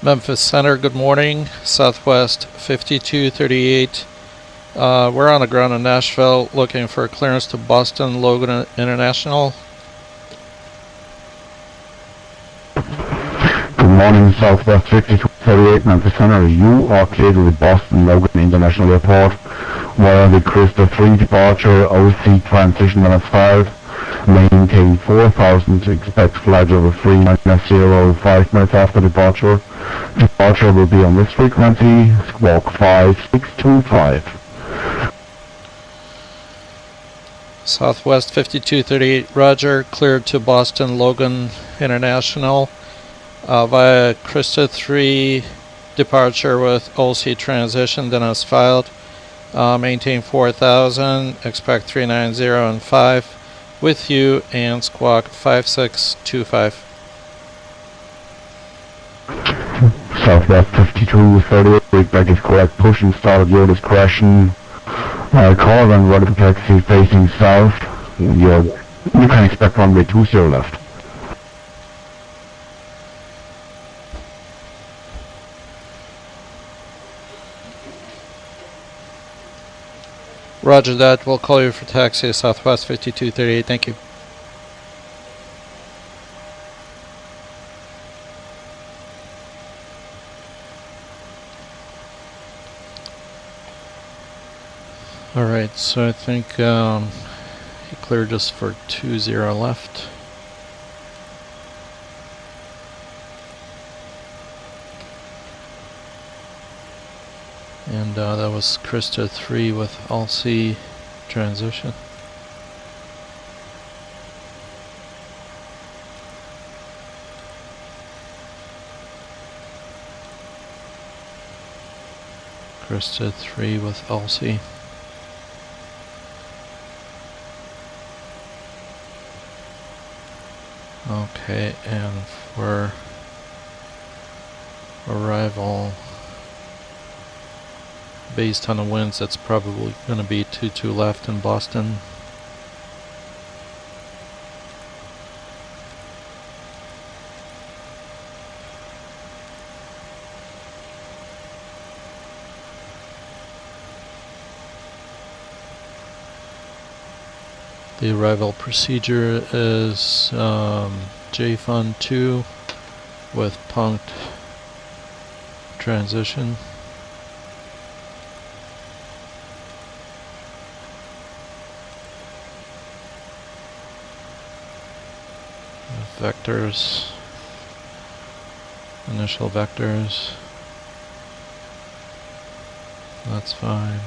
Memphis Center, good morning. Southwest 5238. We're on the ground in Nashville looking for clearance to Boston Logan International. Good morning, Southwest 5238 Memphis Center. You are cleared with Boston Logan International Airport via the Crystal 3 departure, OC transition minus 5. Maintain 4000, expect flight over 3-0 5 minutes after departure. Departure will be on this frequency, squawk 5625. Southwest 5238, roger, cleared to Boston Logan International via Krista 3 departure with OC transition, then as filed. Maintain 4000, expect 390 and 5 with you, and squawk 5625. Southwest 5238, that is correct. Push and start at your discretion. Call and run the taxi facing south. You can expect runway 20 left. Roger that. We'll call you for taxi Southwest 5238. Thank you. Alright, so I think he cleared us for 20 left. And that was Krista 3 with LC transition. Krista 3 with LC. Okay, and for arrival, based on the winds, that's probably going to be 22 left in Boston. The arrival procedure is JFUN 2 with punked transition. Vectors, initial vectors, that's fine.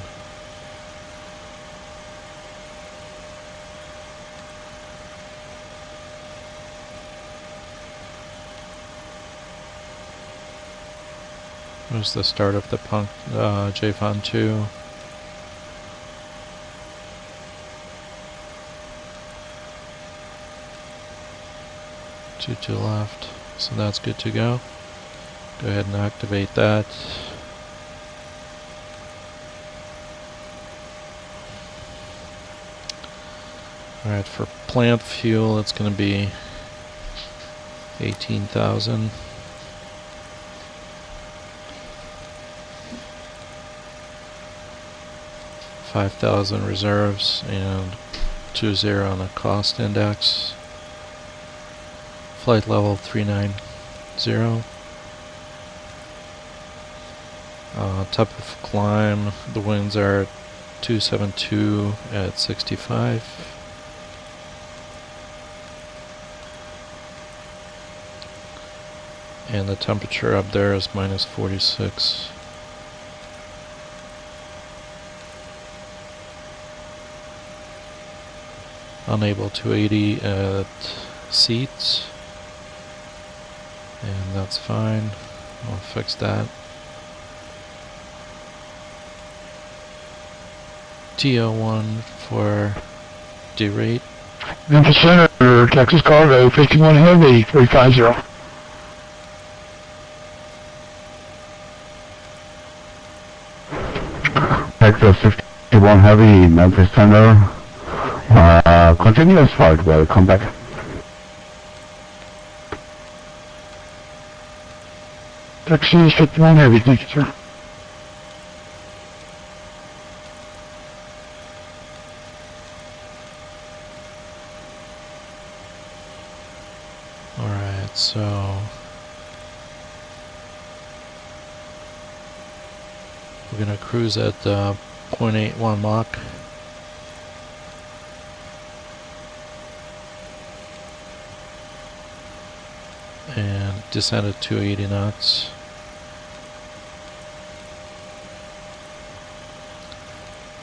There's the start of the punk JFUN 2. To left, so that's good to go. Go ahead and activate that. Alright, for plant fuel it's going to be 18,000. 5,000 reserves and 20 on the cost index. Flight level 390. Type of climb, the winds are 272 at 65. And the temperature up there is minus 46. Unable to 80 at seats. And that's fine. I'll fix that. TO1 for derate. Memphis Center, Texas Cargo, 51 Heavy, 350. Texas 51 Heavy, Memphis Center. Continuous flight, welcome back. Taxi 51 heavy, thank you, sir. Alright, so we're gonna cruise at 0.81 Mach. And descend at 280 knots.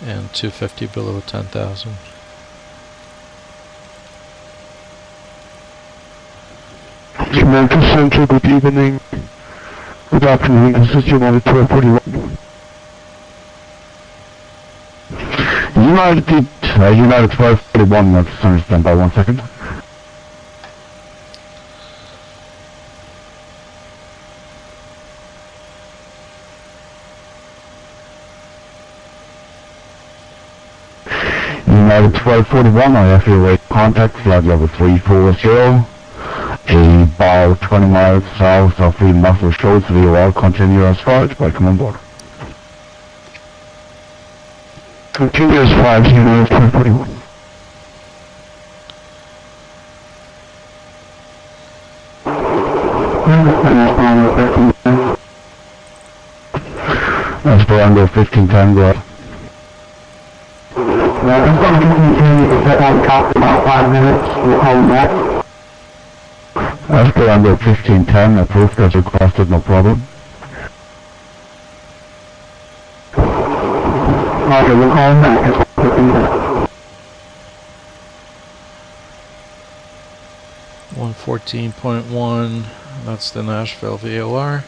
And 250 below 10,000. Memphis Central, good evening. Good afternoon, this is United 1241. United 1241, let's understand by 1 second. United 1241, I have your rate contact, flight level 340. About 20 miles south of the Nashville Shores, VOR, continue as flight, welcome on board. Continue as flight, United 1241. Esperanto 1510, go ahead. I'm going to continue to set on top about 5 minutes, we'll hold back. Esperanto 1510, approved as requested, no problem. Okay, we'll call back. 114.1, that's the Nashville VOR.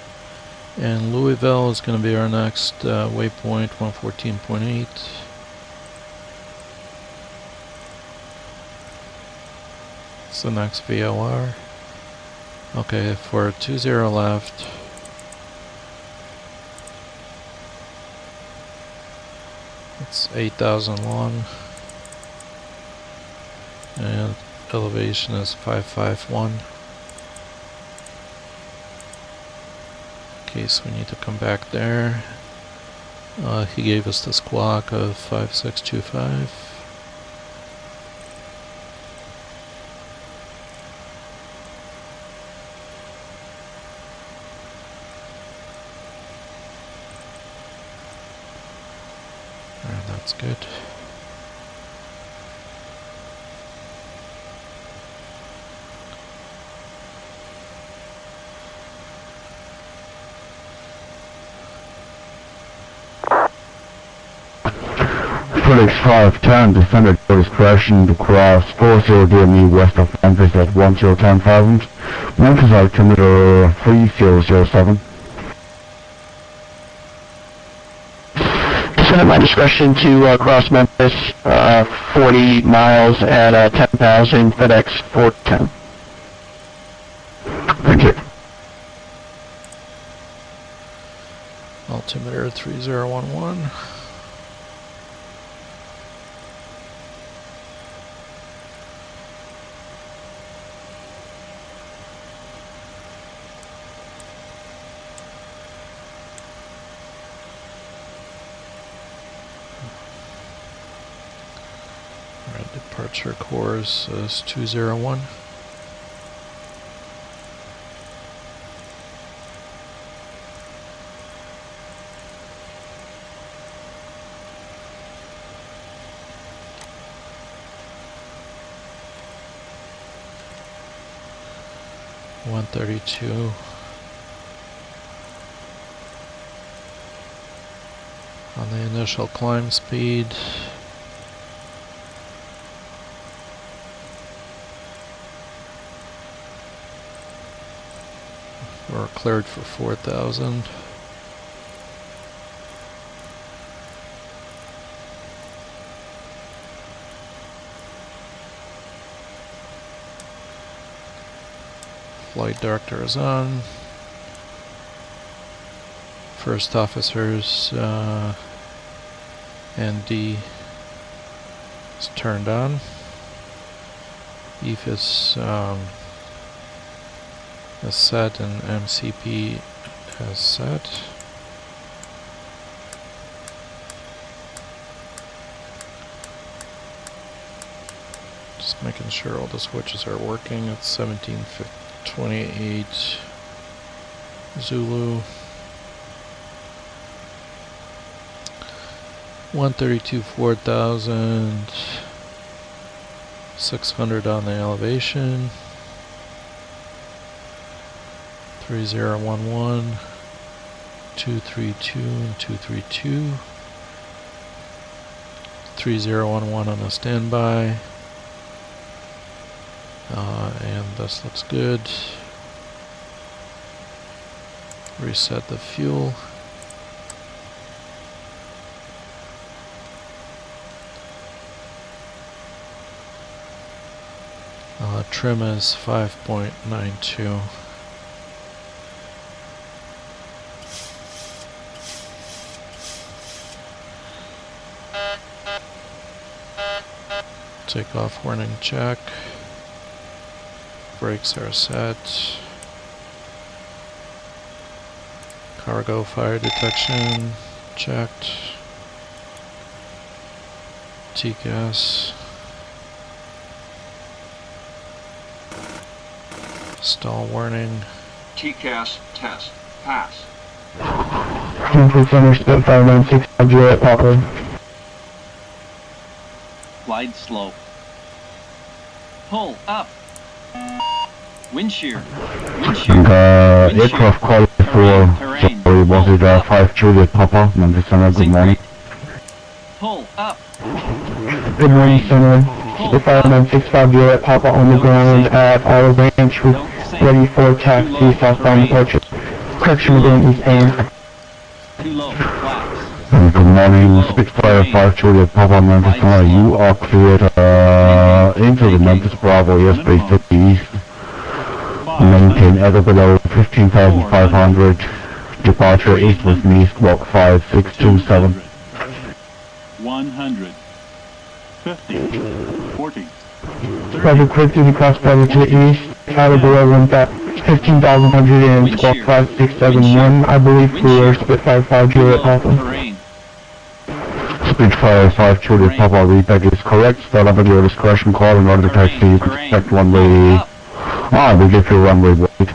And Louisville is going to be our next waypoint, 114.8. It's the next VOR. Okay, for 20 left. It's 8,000 long. And elevation is 551. In case we need to come back there. He gave us the squawk of 5625. That's good. Felix 510, descended for discretion to cross 40 DME west of Memphis at 1010,000. Memphis altimeter 3007. At my discretion to cross Memphis 40 miles at 10,000, FedEx 410. Thank you. Altimeter 3011. Departure course is 201. $132. On the initial climb speed. We're cleared for 4,000. Flight director is on. First officers ND is turned on. EFIS is set and MCP as set. Just making sure all the switches are working. It's 1728 Zulu. 132 4000. 600 on the elevation. 3011. 232 and 232. 3011 on the standby. And this looks good. Reset the fuel. Trim is 5.92. Takeoff warning check. Brakes are set. Cargo fire detection checked. TCAS. Stall warning. TCAS test pass. Center Spitfire 965 Juliet Papa. Glide slope. Pull up. Wind shear. Wind shear. And Wind aircraft shear. call for Terrain. sorry, was it 5 Juliet Papa, Memphis Center, good Sink morning. rate. Pull up. Good morning, Center. Spitfire 965 Juliet Papa on the ground at Olive Ranch, ready for taxi southbound approach. Correction within East Air. Too low. Flaps. Good morning, Spitfire 5 Juliet Papa, Memphis Center. You are cleared into the Memphis Bravo airspace to the east. Maintain at or below 15,500. Departure east with me, squawk 5627. 100, 50, 40, Traffic clear to the cross-border to the east, at or below 15,100 and squawk 5671. I believe clear, Spitfire 5 Juliet Papa. Terrain. Spitfire 5 Juliet Papa, repack is correct. Start up at your discretion, call and order the taxi. You can expect runway. We give you runway wait.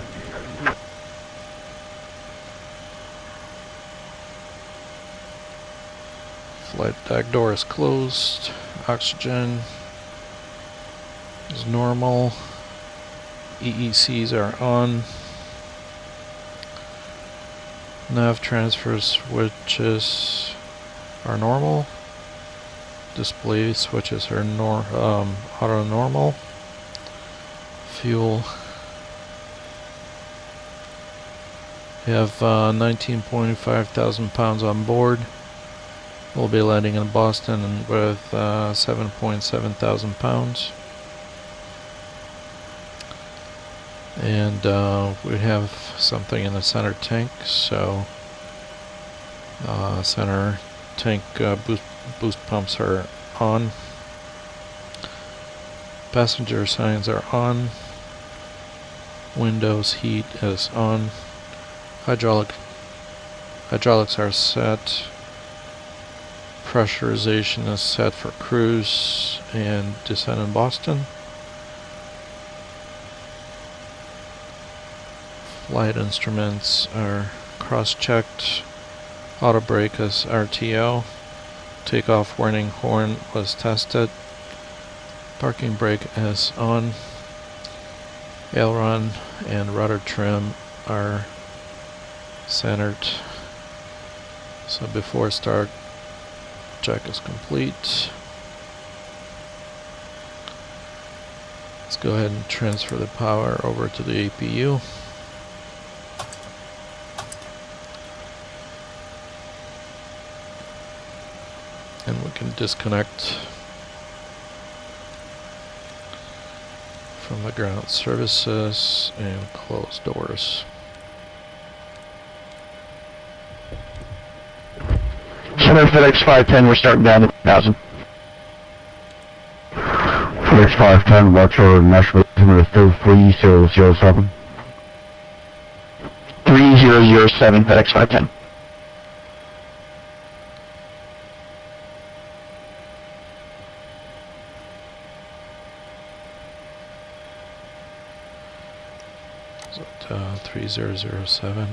Flight deck door is closed. Oxygen is normal. EECs are on. Nav transfer switches are normal. Display switches are auto normal. Fuel. We have 19.5 thousand pounds on board. We'll be landing in Boston with 7.7 thousand pounds. And we have something in the center tank, so center tank boost pumps are on. Passenger signs are on. Windows heat is on. Hydraulics are set. Pressurization is set for cruise and descent in Boston. Flight instruments are cross-checked. Auto brake is RTO. Takeoff warning horn was tested. Parking brake is on. Aileron and rudder trim are centered. So before start, check is complete. Let's go ahead and transfer the power over to the APU. And we can disconnect from the ground services and close doors. Center FedEx 510, we're starting down at 1,000. FedEx 510, watch your Nashville, 3007. 3007. 3507, FedEx 510. Is it 3007?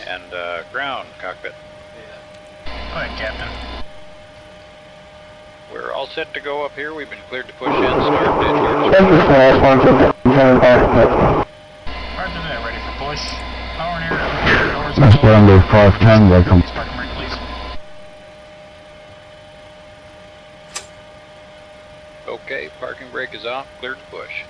And ground cockpit. Go ahead, Captain. We're all set to go up here. We've been cleared to push in. Start at your Roger that, ready for push. Power and air. Doors That's closed. Brando 510, welcome. Parking brake, please. Okay, parking brake is off. Cleared to push.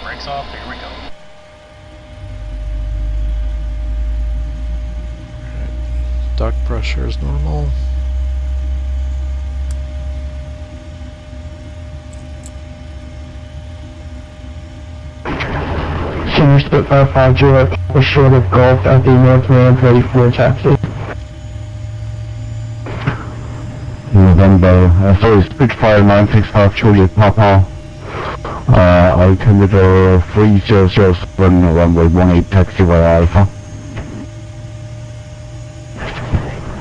Brakes off, here we go. Duct pressure is normal. Senior Spitfire 50 was short of Golf at the North Ramp, ready for taxi. November, sorry, Spitfire 965 Juliet Papa. Altimeter 3007, runway 18 taxi via Alpha.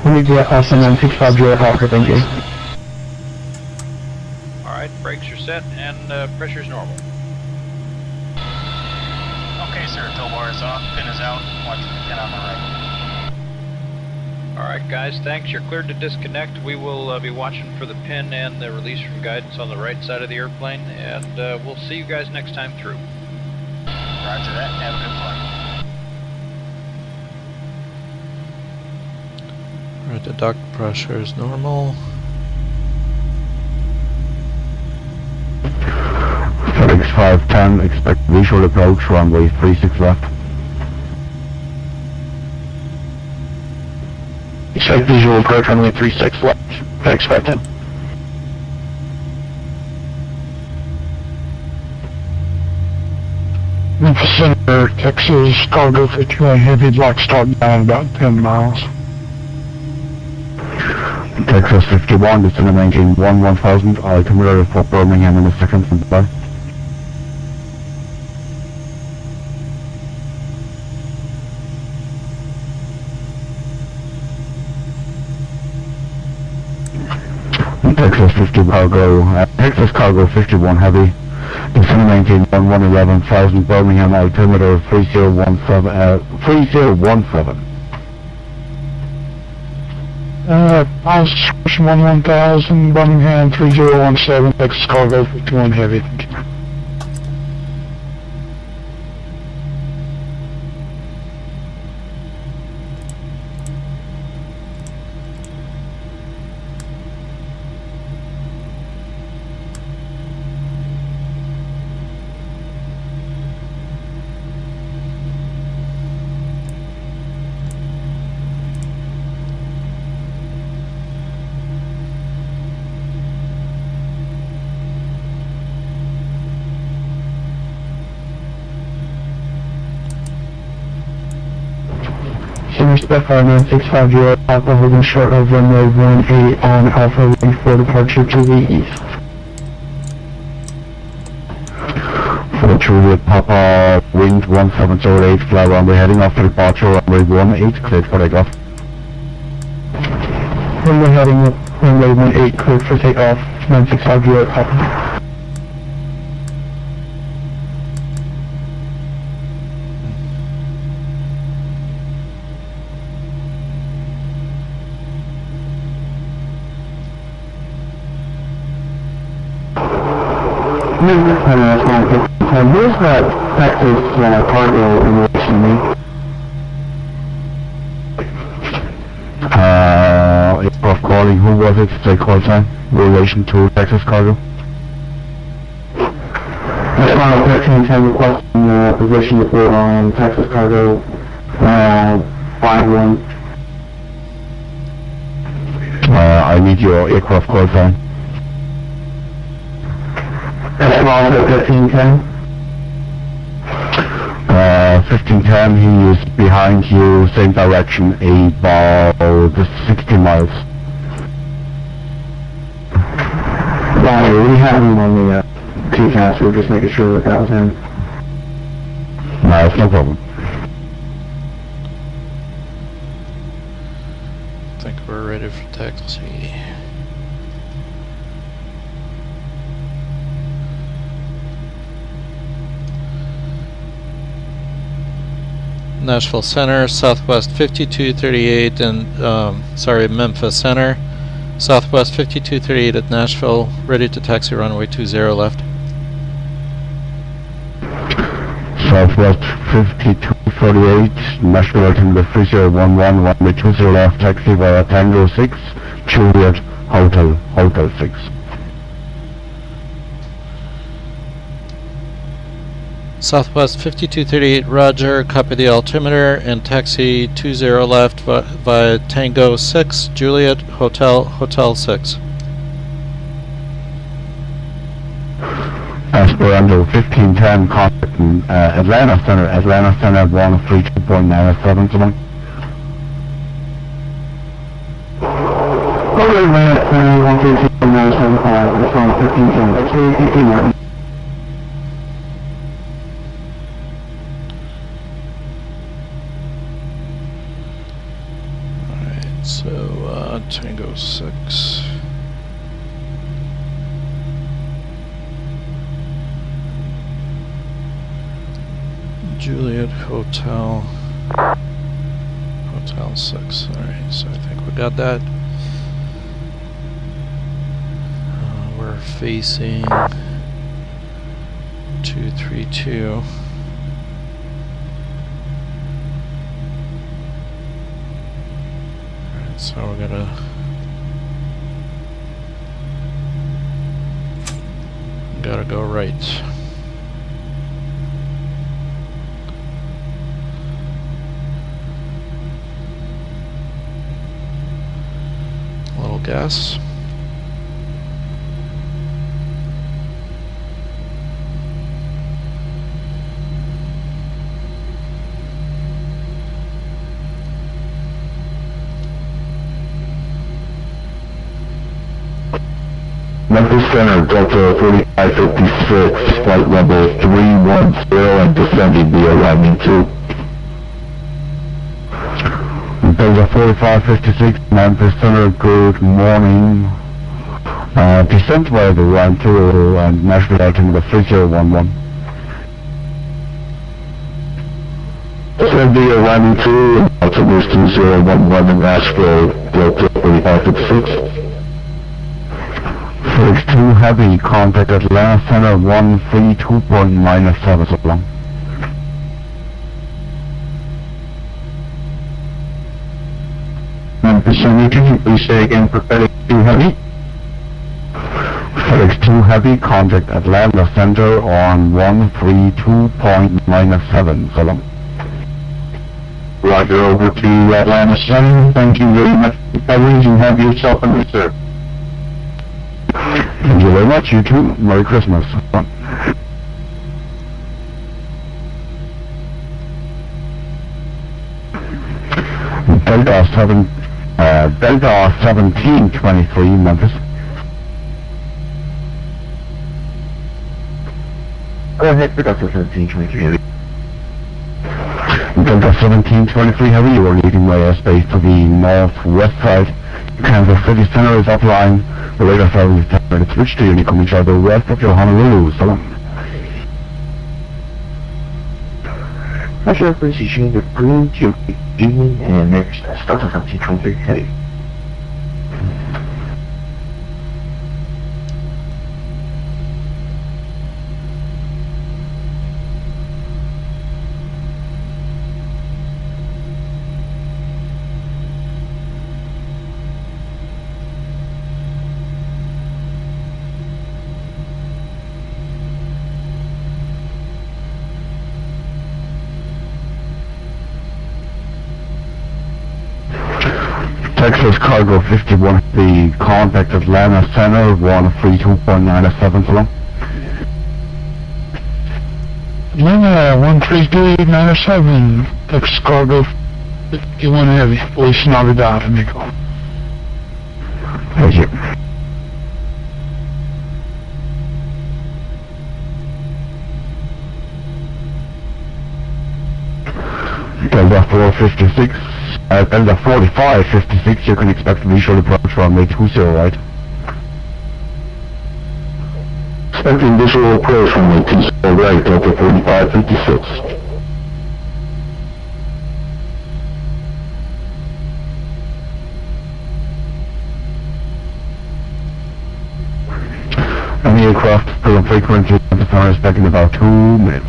We need to get Austin 965 Juliet Papa, thank you. Alright, brakes are set and pressure's normal. Okay, sir, tow bar is off, pin is out, watch the pin on the right. Alright guys, thanks. You're cleared to disconnect. We will be watching for the pin and the release from guidance on the right side of the airplane, and we'll see you guys next time through. Roger that, have a good flight. Alright, the duct pressure is normal. FedEx 510, expect visual approach, runway 36 left. Expect visual approach, runway 36 left, FedEx 510. Center, Texas, cargo 51 heavy, block start down about 10 miles. Texas 51, descend and maintain 11,000, altimeter for Birmingham in a second from Dubai. Texas 50 cargo, Texas cargo 51 heavy, descend and maintain 11,000, Birmingham, altimeter 3017. Miles switch 11,000, Birmingham 3017, Texas cargo 51 heavy. Thank you. Senior Spitfire 9650, Alpha holding short of runway 18 on Alpha, ready for departure to the east. For Juliet Papa, wind 1708, fly runway heading off to departure, runway 18, cleared for takeoff. Runway heading runway 18, cleared for takeoff, 965 Juliet Papa. Where's that Texas cargo in relation to me? Aircraft calling, who was it? Say call sign, relation to Texas cargo? That's Final 1310 requesting position report on Texas cargo 51. I need your aircraft call sign. That's Kilometer 1510. 1510, he is behind you, same direction, about 60 miles. We have him on the TCAS, we're just making sure that was him. No, it's no problem. I think we're ready for taxi. Nashville Center, Southwest 5238 and, Memphis Center. Southwest 5238 at Nashville, ready to taxi runway 20 left. Southwest 5238, Nashville altimeter 3011, runway 20 left, taxi via Tango 6, Juliet, Hotel 6. Southwest 5238, roger, copy the altimeter and taxi 20 left via Tango 6, Juliet, Hotel 6. Esperanto 1510, contacting Atlanta Center 132.97, so long. Okay, Atlanta Center 132.97, that's on 1510, that's 18 Martin. So, Tango 6. Juliet Hotel 6. Alright, so I think we got that. We're facing 232. So we're gotta go right. A little gas. Memphis Center, Delta 3556, flight level 310 and descending via landing 2. Delta 4556, Memphis Center, good morning. Descent via the line 2 and Nashville altimeter 3011. Descend via landing 2, altimeter 2011 in Nashville, Delta 3556. 2 heavy, contact Atlanta Center 132.97, so long. Memphis Center, can you please say again for FedEx 2 heavy? FedEx 2 heavy, contact Atlanta Center on 132.97, so long. Roger, over to Atlanta Center, thank you very much for coverage and have yourself underserved. Thank you very much, you too. Merry Christmas. Delta 1723, Memphis. Go ahead for Delta 1723. Delta 1723, heavy, you are leading my airspace to the northwest side. Kansas City Center is offline. The radar service is 10 minutes switch to you coming to the west of your Honolulu. So long. Pleasure appreciation the green to evening and next Delta 1723 heavy. Texas Cargo 51, the contact Atlanta Center 132.97, so long. Lima 13297, Texas Cargo 51 Heavy, Police Navidad, amigo. Thank you. Delta 456, Delta 4556, you can expect visual approach runway 20, right? Expecting visual approach runway 20, right, Delta 4556. Any aircraft still on frequency, the is back in about 2 minutes.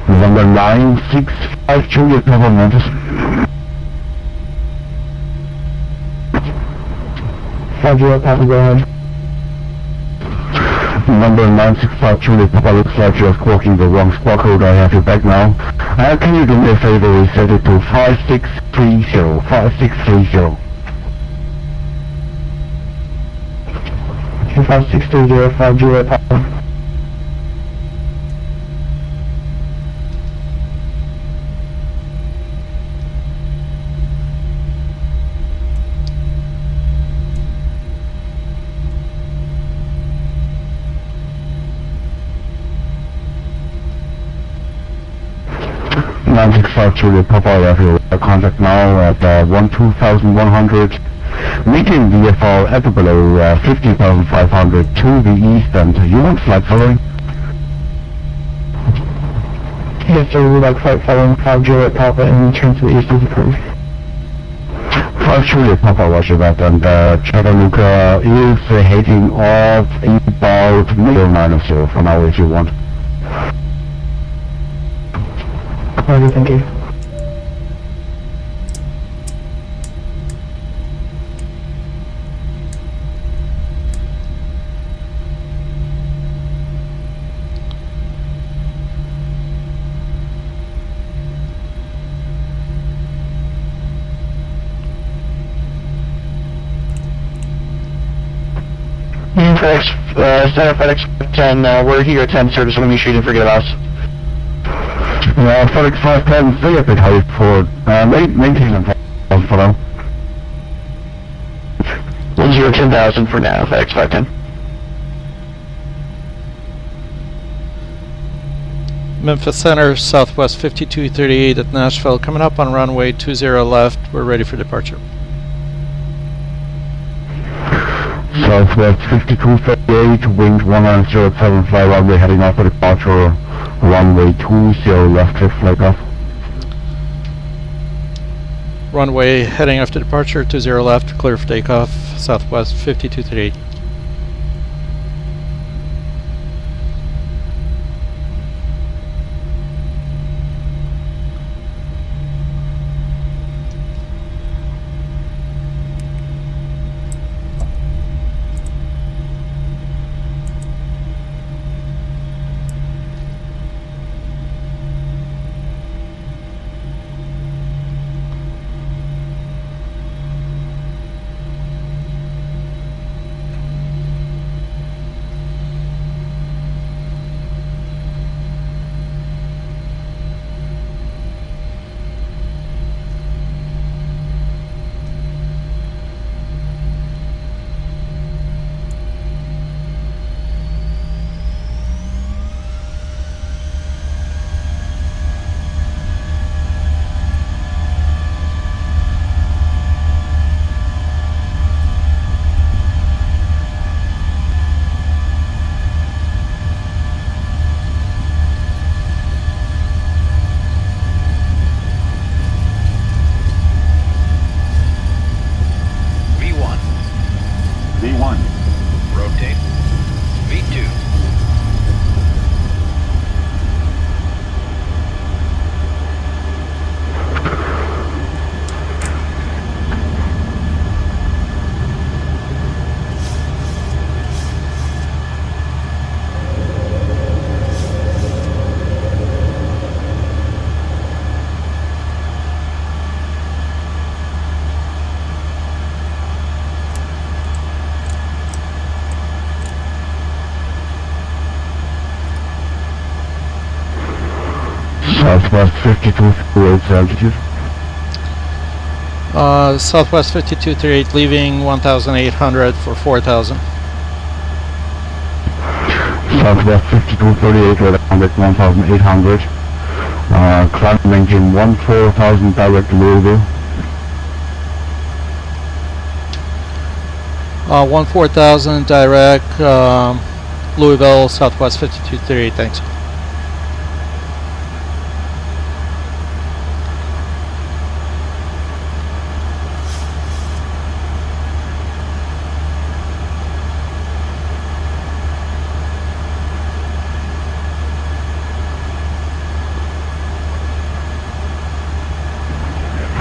Number 965 Juliet Papa Memphis. Juliet Papa, go ahead. Number 965 Juliet Papa, looks like you're squawking the wrong squawk code. I have you back now. Can you do me a favor, reset it to 5630, 5630. 5630, Juliet Papa. Juliet Papa, I have your contact now at 12,100, meeting VFR at or below 15,500 to the east, and you want flight following? Yes sir, we would like flight following 5 Juliet Papa and turn to the east is approved. 5 Juliet Papa, roger that, and Chattanooga is heading off about 990 for now if you want. Roger, thank you. FedEx 10, we're here at 10, sir, just want to make sure you didn't forget about us. FedEx 510, stay a bit high forward, maintain them for now. 10,000 for now, FedEx 510. Memphis Center, Southwest 5238 at Nashville, coming up on runway 20 left, we're ready for departure. Southwest 5238, wind 1907, fly runway heading off for departure, runway 20 left, clear for takeoff. Runway heading after departure, 20 left, clear for takeoff, Southwest 5238. Southwest 5238 altitude. Southwest 5238 leaving 1,800 for 4,000. Southwest 5238 with 1,800. Climbing engine 14,000 direct to Louisville. 14,000 direct, Louisville, Southwest 5238, thanks.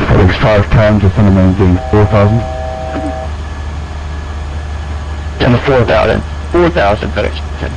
FedEx 510 to send a maintain 4,000. 10 to 4,000. 4,000 FedEx 10.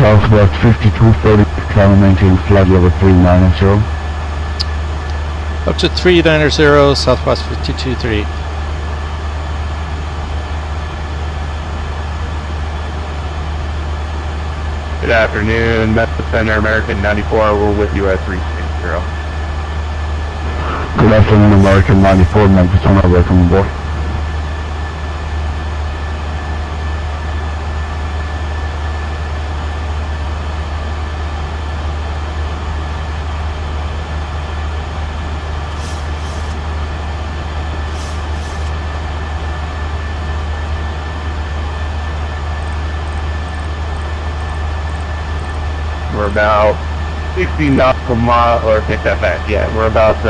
Southwest 5230, climb maintain flight level 390. Up to 390, Southwest 5238. Good afternoon, Memphis Center, American 94. We're with you at 360. Good afternoon, American 94, Memphis Center, welcome aboard. We're about 60 nautical miles, or take that back, yeah, we're about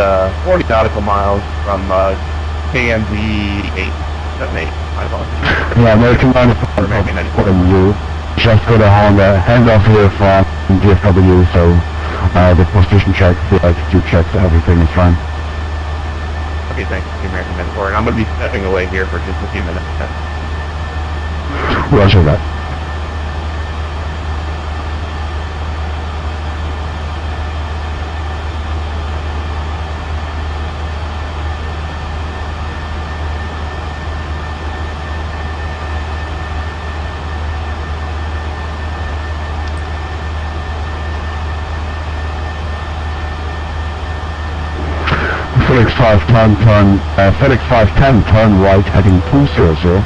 40 nautical miles from PMDG 878. My apologies. Yeah, American 94, American 94. from you. Just got a handoff here from DFW, so the position checks, the altitude checks, everything is fine. Okay, thank you, American 94. And I'm going to be stepping away here for just a few minutes. Roger that. FedEx 510 turn, FedEx 510 turn right heading 200.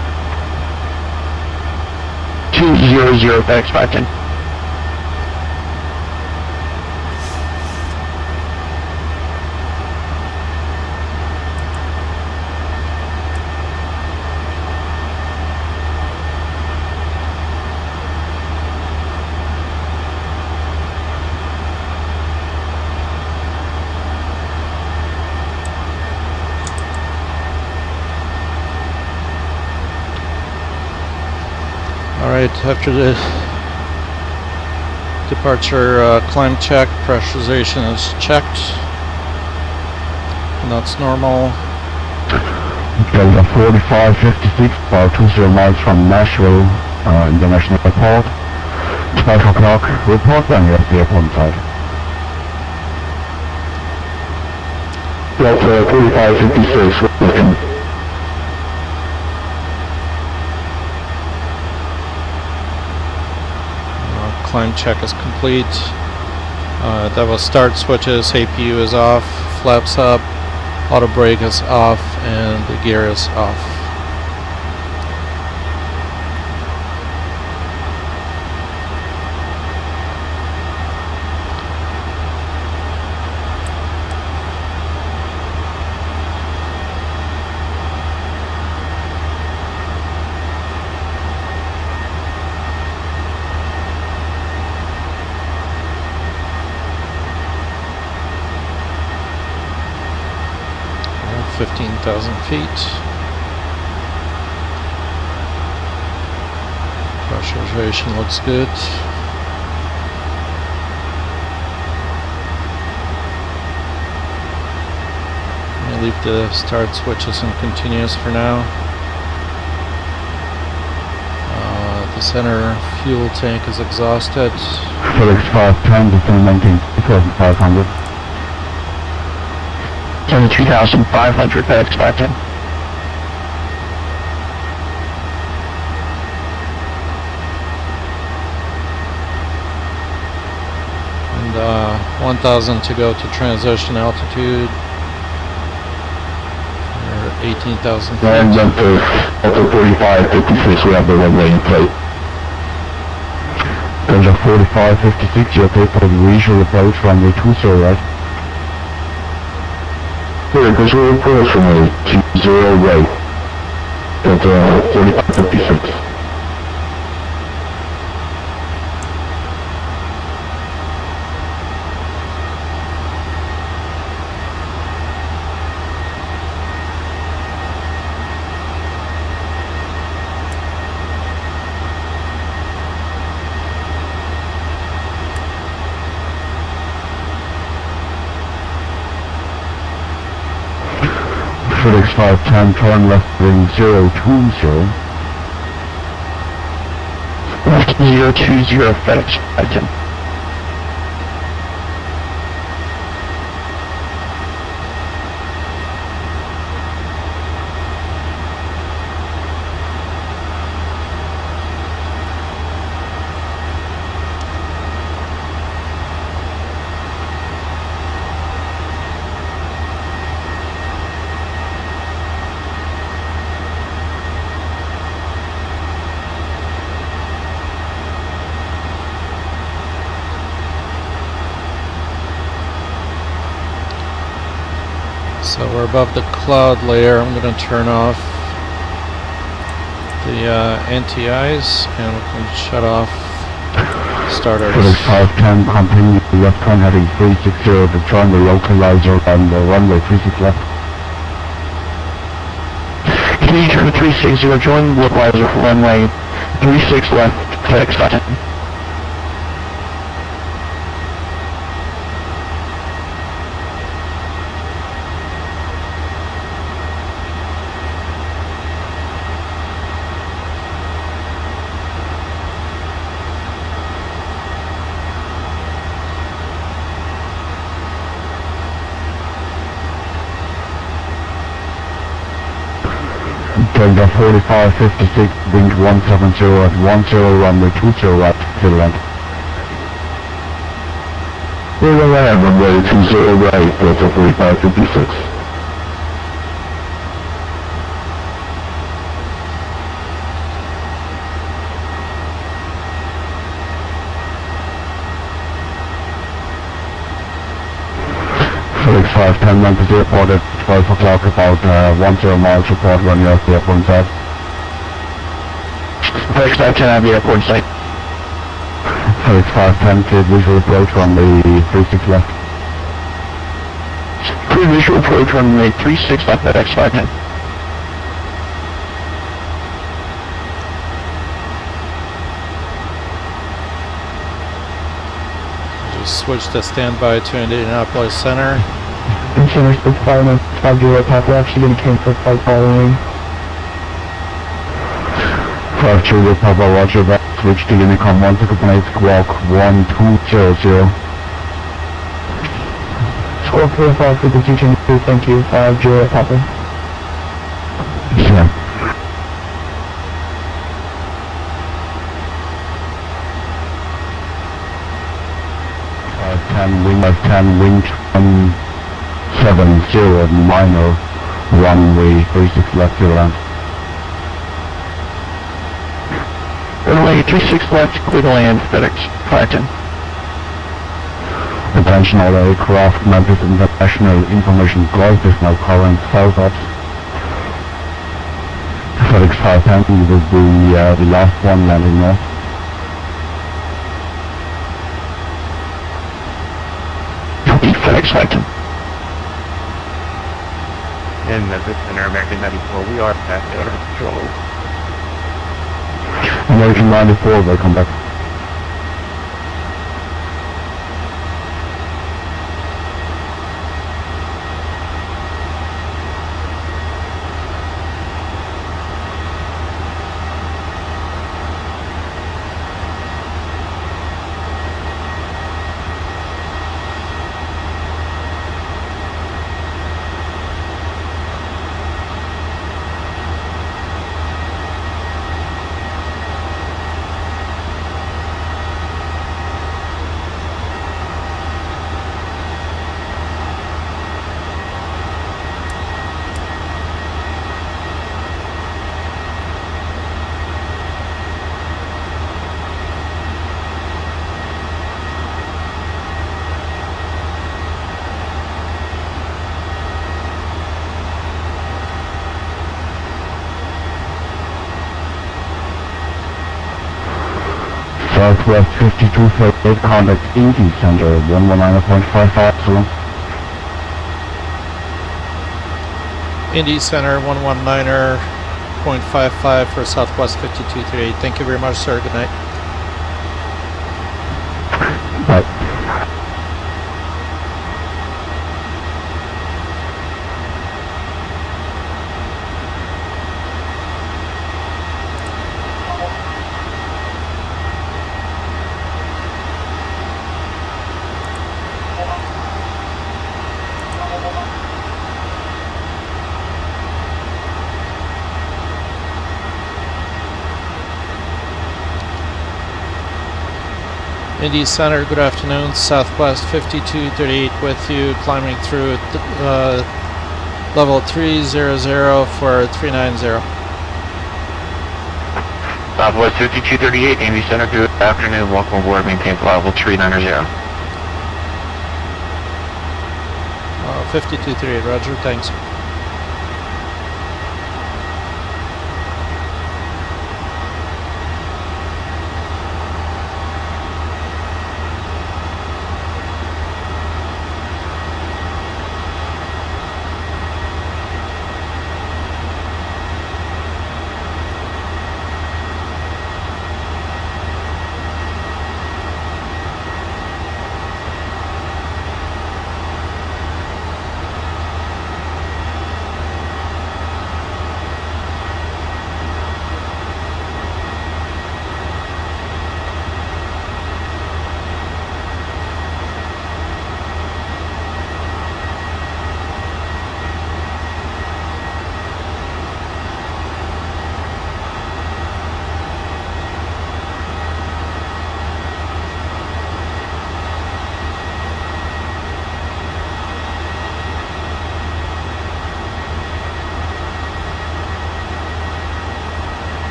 200 FedEx 510. Alright, after the departure climb check, pressurization is checked. And that's normal. Delta 4556, about 20 miles from Nashville International Airport. 12 o'clock, report when you're at the airport side. Delta 4556, welcome. 4556, climb check is complete. That was start switches, APU is off, flaps up, auto brake is off, and the gear is off. We're at 15,000 feet. Pressurization looks good. I'll leave the start switches in continuous for now. The center fuel tank is exhausted. Felix 510, descend 19,500. Turn 2,500 FedEx 510. And 1,000 to go to transition altitude. We're at 18,000 feet. And then to Delta 4556, we have the runway in plate. Delta 4556, you're okay for the visual approach runway 20 right? Clear visual approach runway 20 right. Delta 4556. Felix 510, turn left wing 020. Left 020 FedEx 510. So we're above the cloud layer. I'm going to turn off the NTIs and we can shut off starters. Felix 510, continue left turn heading 360 to join the localizer on the runway 36 left. Continue to 360, join the localizer for runway 36 left, FedEx 510. Delta 4556, wind 170 at 10, runway 20 right, Finland. We're around runway 20 right, Delta 4556. Felix 510, Memphis Airport at 12 o'clock, about 10 miles report running off the airport inside. FedEx 510 at the airport site. Felix 510, clear visual approach runway 36 left. Clear visual approach runway 36 left, FedEx 510. Just switch to standby to Indianapolis Center. Center for 550 Papa, actually going to came for flight following. 5 Papa, roger that. Switch to Unicom 1 to Copenhagen Squawk 1200. 1245 frequency change, thank you, 50 Papa. Yeah. wind 10, wind 170 minor, runway 36 left to land. Runway 36 left, clear to land, FedEx 510. Attention all aircraft, Memphis International Information Gulf is now current south ops. FedEx 510 will be the last one landing north. FedEx 510. In Memphis Center, American 94, we are past the order of control. American 94, welcome back. Southwest 5238, contact 80 center, 119.55. Indy Center 119.55 for Southwest 5238. Thank you very much, sir. Good night. Right. Indy Center, good afternoon. Southwest 5238 with you, climbing through level 300 for 390. Southwest 5238, Indy Center, good afternoon, welcome aboard, maintain level 390. 5238, roger, thanks.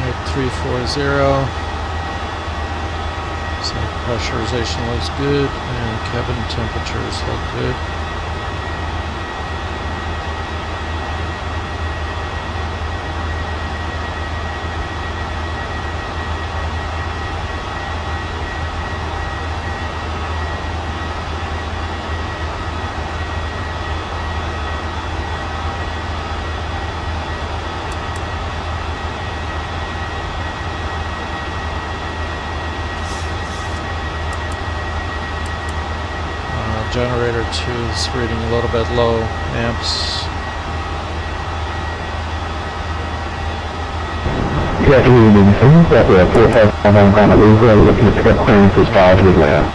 Alright, 340. So pressurization looks good and cabin temperatures look good. generator 2 is reading a little bit low amps. Yeah, that we have 451 on Louisville, looking to pick up clearances 5 to Atlanta.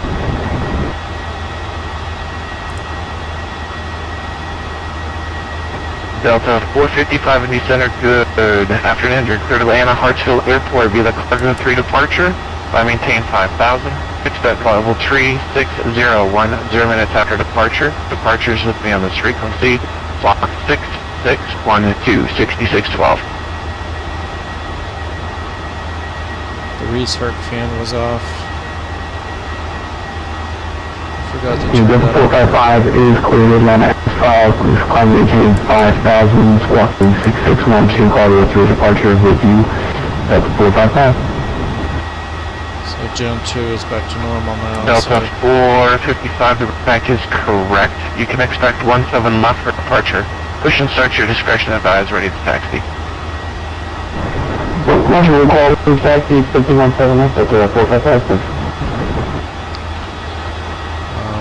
Delta 455 in the center, good afternoon. You're clear to Atlanta Hartsfield Airport via the cargo 3 departure. I maintain 5,000. Expect level 36010 minutes after departure. Departures with me on this frequency. Block 6612 6612. The recirc fan was off. Forgot to Yeah, turn Delta that off. 455 is clear to Atlanta S5. Please climb maintain 5,000. Squawk 6612 cargo 3 departure with you. Delta 455. So Gen 2 is back to normal now. Delta So 455, the back is correct. You can expect 17 left for departure. Push and start your discretion advised, ready to taxi. Roger, call to taxi 5117 left at 455, please.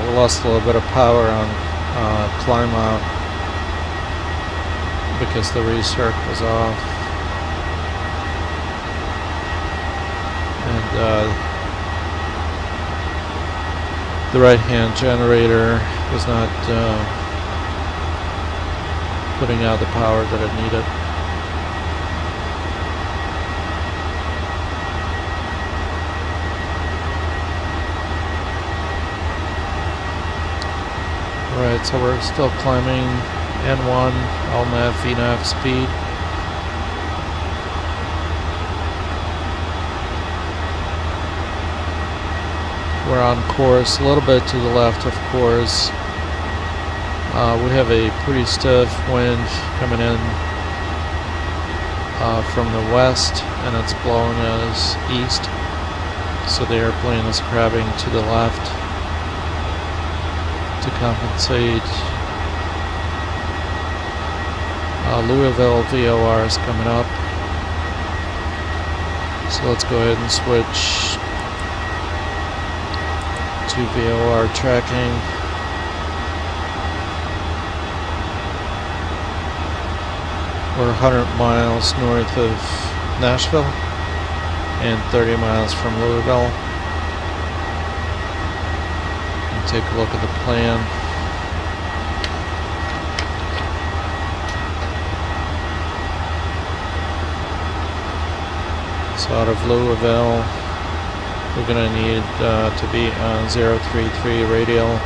we lost a little bit of power on climb out because the recirc was off. And the right-hand generator was not putting out the power that it needed. Alright, so we're still climbing N1, LNAV, VNAV speed. We're on course, a little bit to the left of course. We have a pretty stiff wind coming in from the west, and it's blowing us east. So the airplane is crabbing to the left to compensate. Louisville VOR is coming up. So let's go ahead and switch to VOR tracking. We're 100 miles north of Nashville and 30 miles from Louisville. And take a look at the plan. So out of Louisville, we're going to need to be on 033 radial.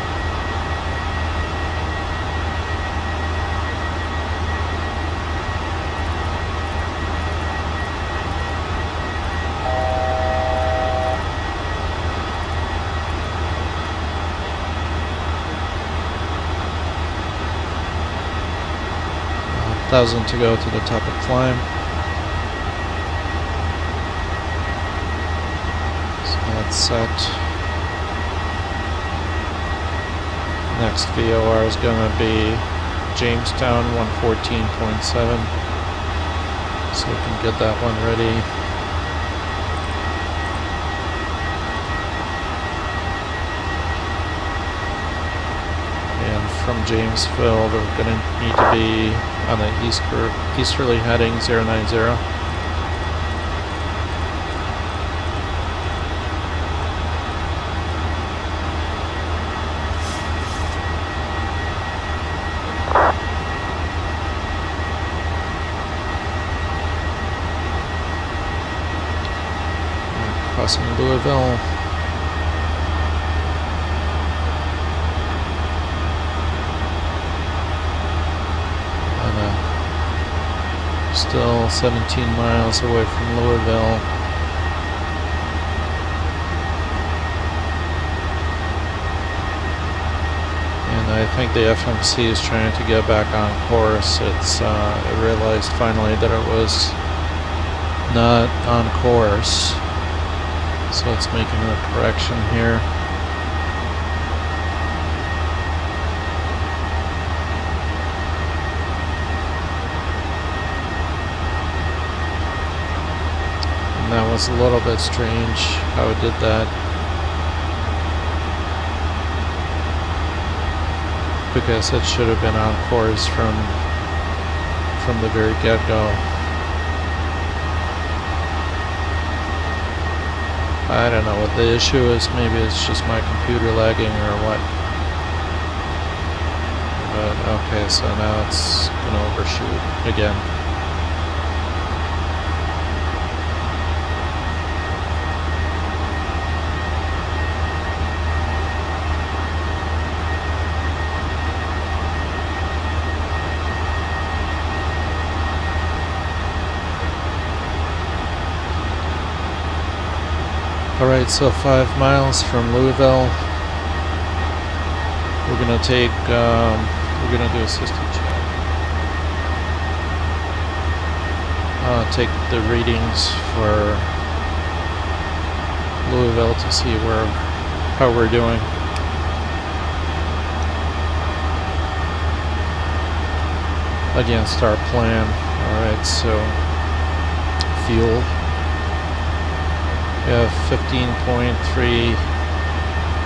$1,000 to go to the top of climb. That's set. Next VOR is going to be Jamestown 114.7. So we can get that one ready. And from Jamesville, we're going to need to be on the easterly heading 090. Crossing Louisville. And still 17 miles away from Louisville. And I think the FMC is trying to get back on course. It realized finally that it was not on course. So it's making a correction here. And that was a little bit strange how it did that. because it should have been on course from the very get-go. I don't know what the issue is. Maybe it's just my computer lagging or what. But okay, so now it's gonna overshoot again. Alright, so 5 miles from Louisville. We're gonna take, we're gonna do a system check. Take the readings for Louisville to see how we're doing. Against our plan. Alright, so fuel. We have 15.3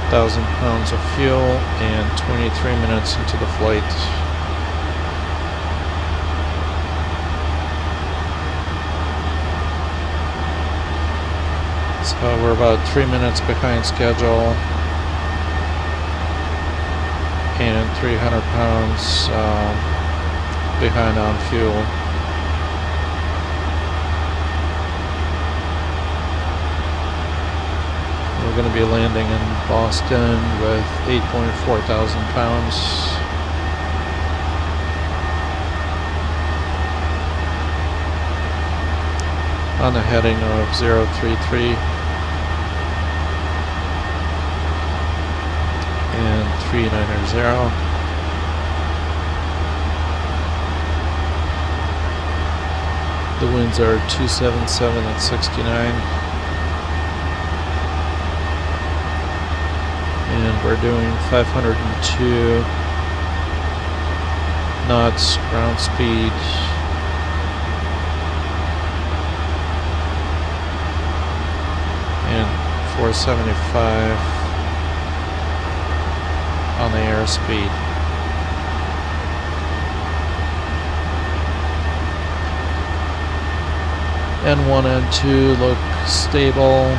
thousand pounds of fuel and 23 minutes into the flight. So we're about 3 minutes behind schedule and 300 pounds behind on fuel. We're going to be landing in Boston with 8.4 thousand pounds. On the heading of 033 and 390. The winds are 277 at 69. And we're doing 502 knots ground speed. And 475 on the airspeed. N1 and 2 look stable.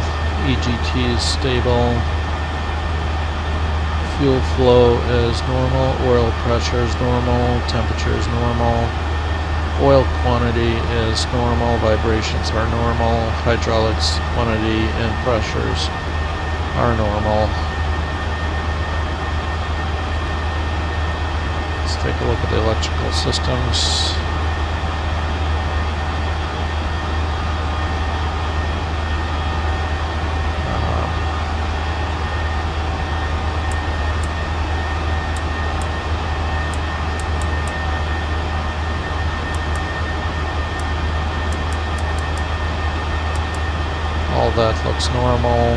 EGT is stable. Fuel flow is normal, oil pressure is normal, temperature is normal, oil quantity is normal, vibrations are normal, hydraulics quantity and pressures are normal. Let's take a look at the electrical systems. All that looks normal.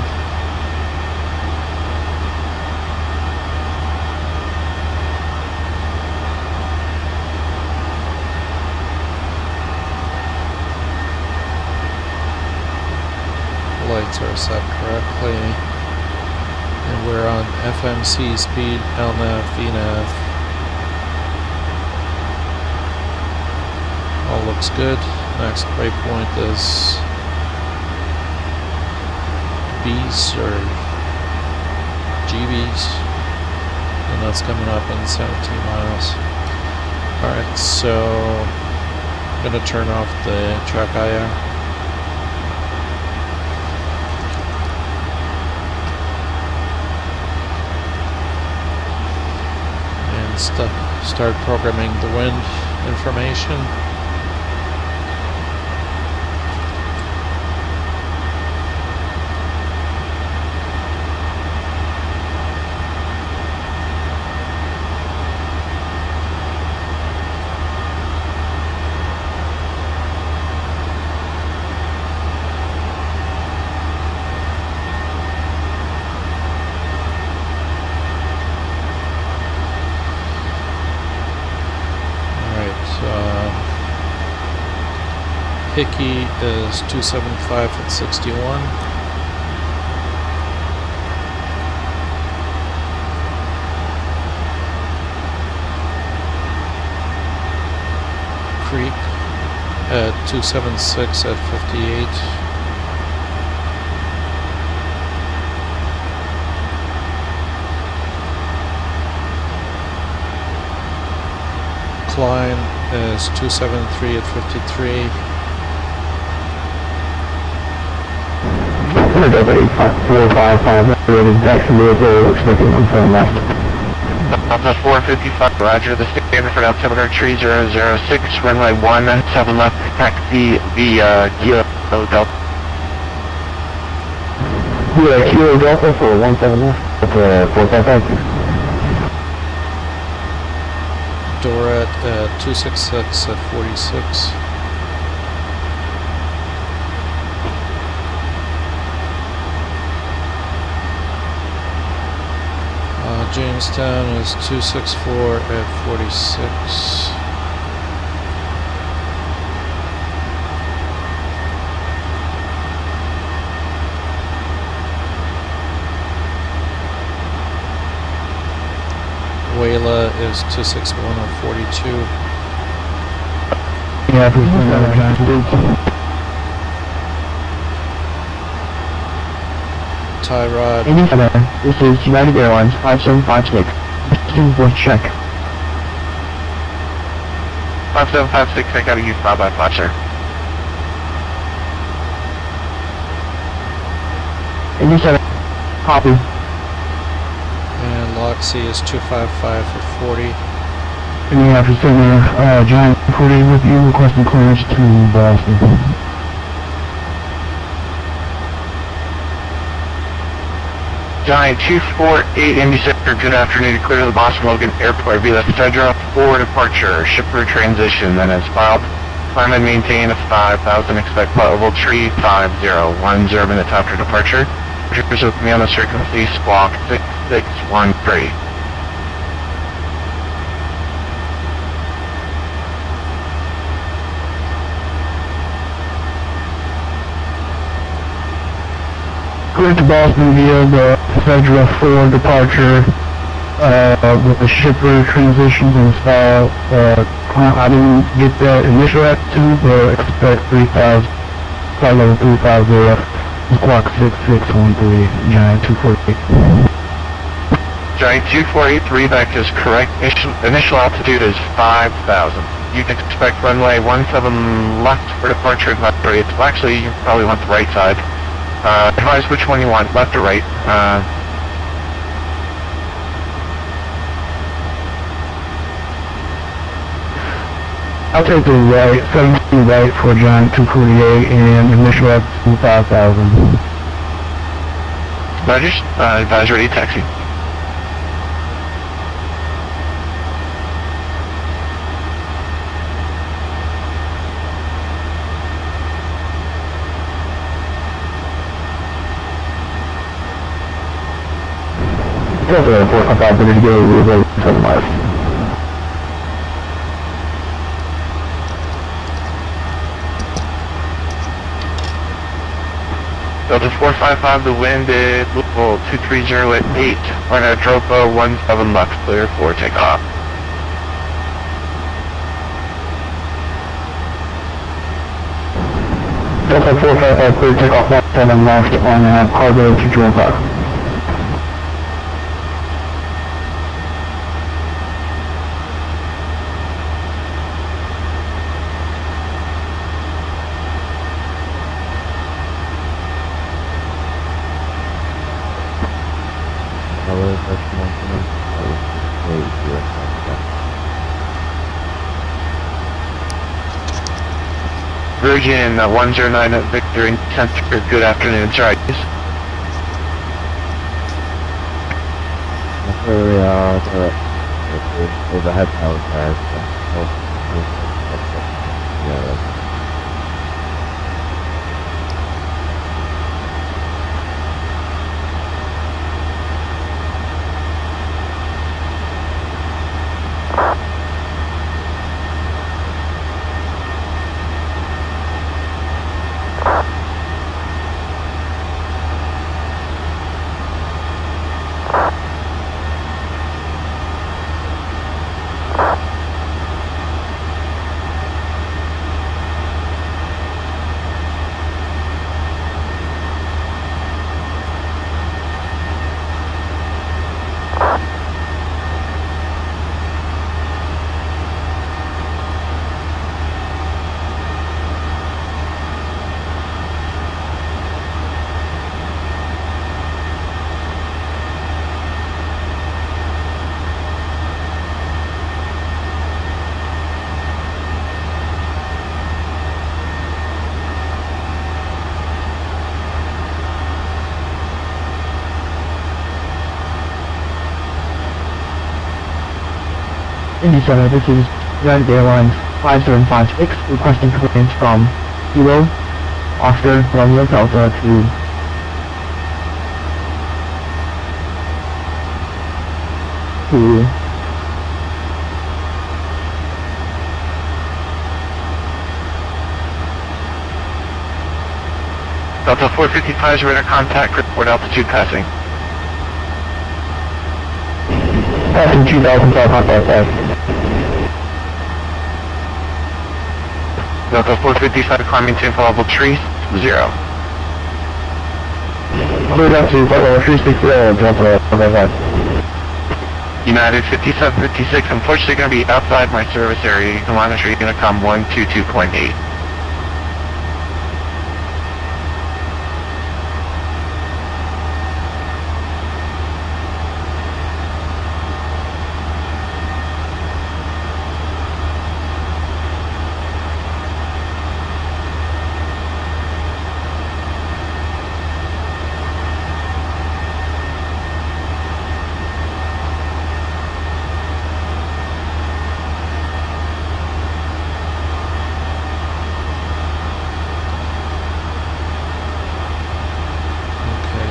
Lights are set correctly. And we're on FMC speed, LNAV, VNAV. All looks good. Next waypoint is B's or GB's, and that's coming up in 17 miles. Alright, so I'm going to turn off the track IR. And start programming the wind information. Hickey is 275 at 61. creep at 276 at 58. Klein is 273 at 53. Delta 8455, rated Jacksonville, expecting 17 left. Delta 455, roger, the standard for altimeter tree 006, runway 17 left, taxi via Kilo Delta. Yeah, Kilo Delta for 17 left, 455. Dorat at 266 at 46. Jamestown is 264 at 46. Wayla is 261 at 42. Yeah, please bring another Giant Tyrod. This is United Airlines 5756. Voice check. 5756, I gotta use 555, sir. 87. Copy. And Loxie is 255 at 40. Indianapolis Center, Giant 40 with you, requesting clearance to Boston. Giant 248, Indy Center, good afternoon, clear to the Boston Logan Airport via Fedra for departure, shipper transition, then as filed. Climb and maintain a 5,000, expect level tree 5010 minutes after departure. Shippers with me on the frequency, squawk 6613. Clear to Boston via the Fedra for departure, with the shipper transitions and style. I didn't get that initial attitude, but expect 3,000, flight level 350, squawk 6613, Giant 248. Giant 248, reback is correct. Initial altitude is 5,000. You can expect runway 17 left for departure advisory. Well, actually, you probably want the right side. Advise which one you want, left or right. I'll take the right, 17 right for Giant 248 and initial altitude 5,000. Rogers, advise ready taxi. Delta Airport, 5 minutes to go, we're going 7 miles. Delta 455, the wind is Louisville 230 at 8. Right now, Dropa 17 left, clear for takeoff. Delta 455, clear takeoff 17 left on cargo to Dropa. Virgin 109 at Victor in Center, good afternoon, sorry. Overhead power cars. Indy Center, this is United Airlines 5756 requesting clearance from Kilo, Oscar, Romeo Delta to Delta 455 is radar contact, report altitude passing. Passing 2,555. Delta 455 climbing to inflatable tree, 0. Cleared up to level 360, Delta 555. United 5756, unfortunately going to be outside my service area. You can monitor Unicom 122.8.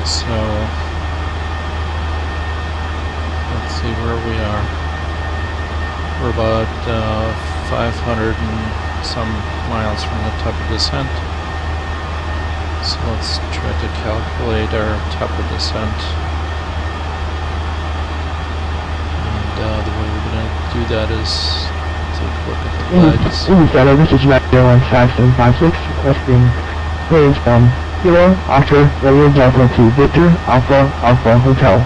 So let's see where we are. We're about 500 and some miles from the top of descent. So let's try to calculate our top of descent. And the way we're going to do that is take a look at the lights. Indy Center, this is United Airlines 5756 requesting clearance from Kilo, Oscar, Romeo Delta to Victor, Alpha, Alpha Hotel.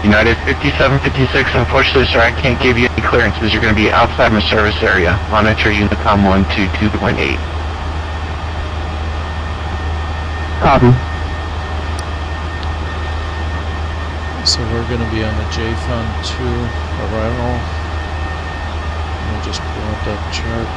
United 5756, unfortunately, sir, I can't give you any clearance because you're going to be outside my service area. Monitor Unicom 122.8. Copy. So we're going to be on the JFUN 2 arrival. Let me just pull up that chart.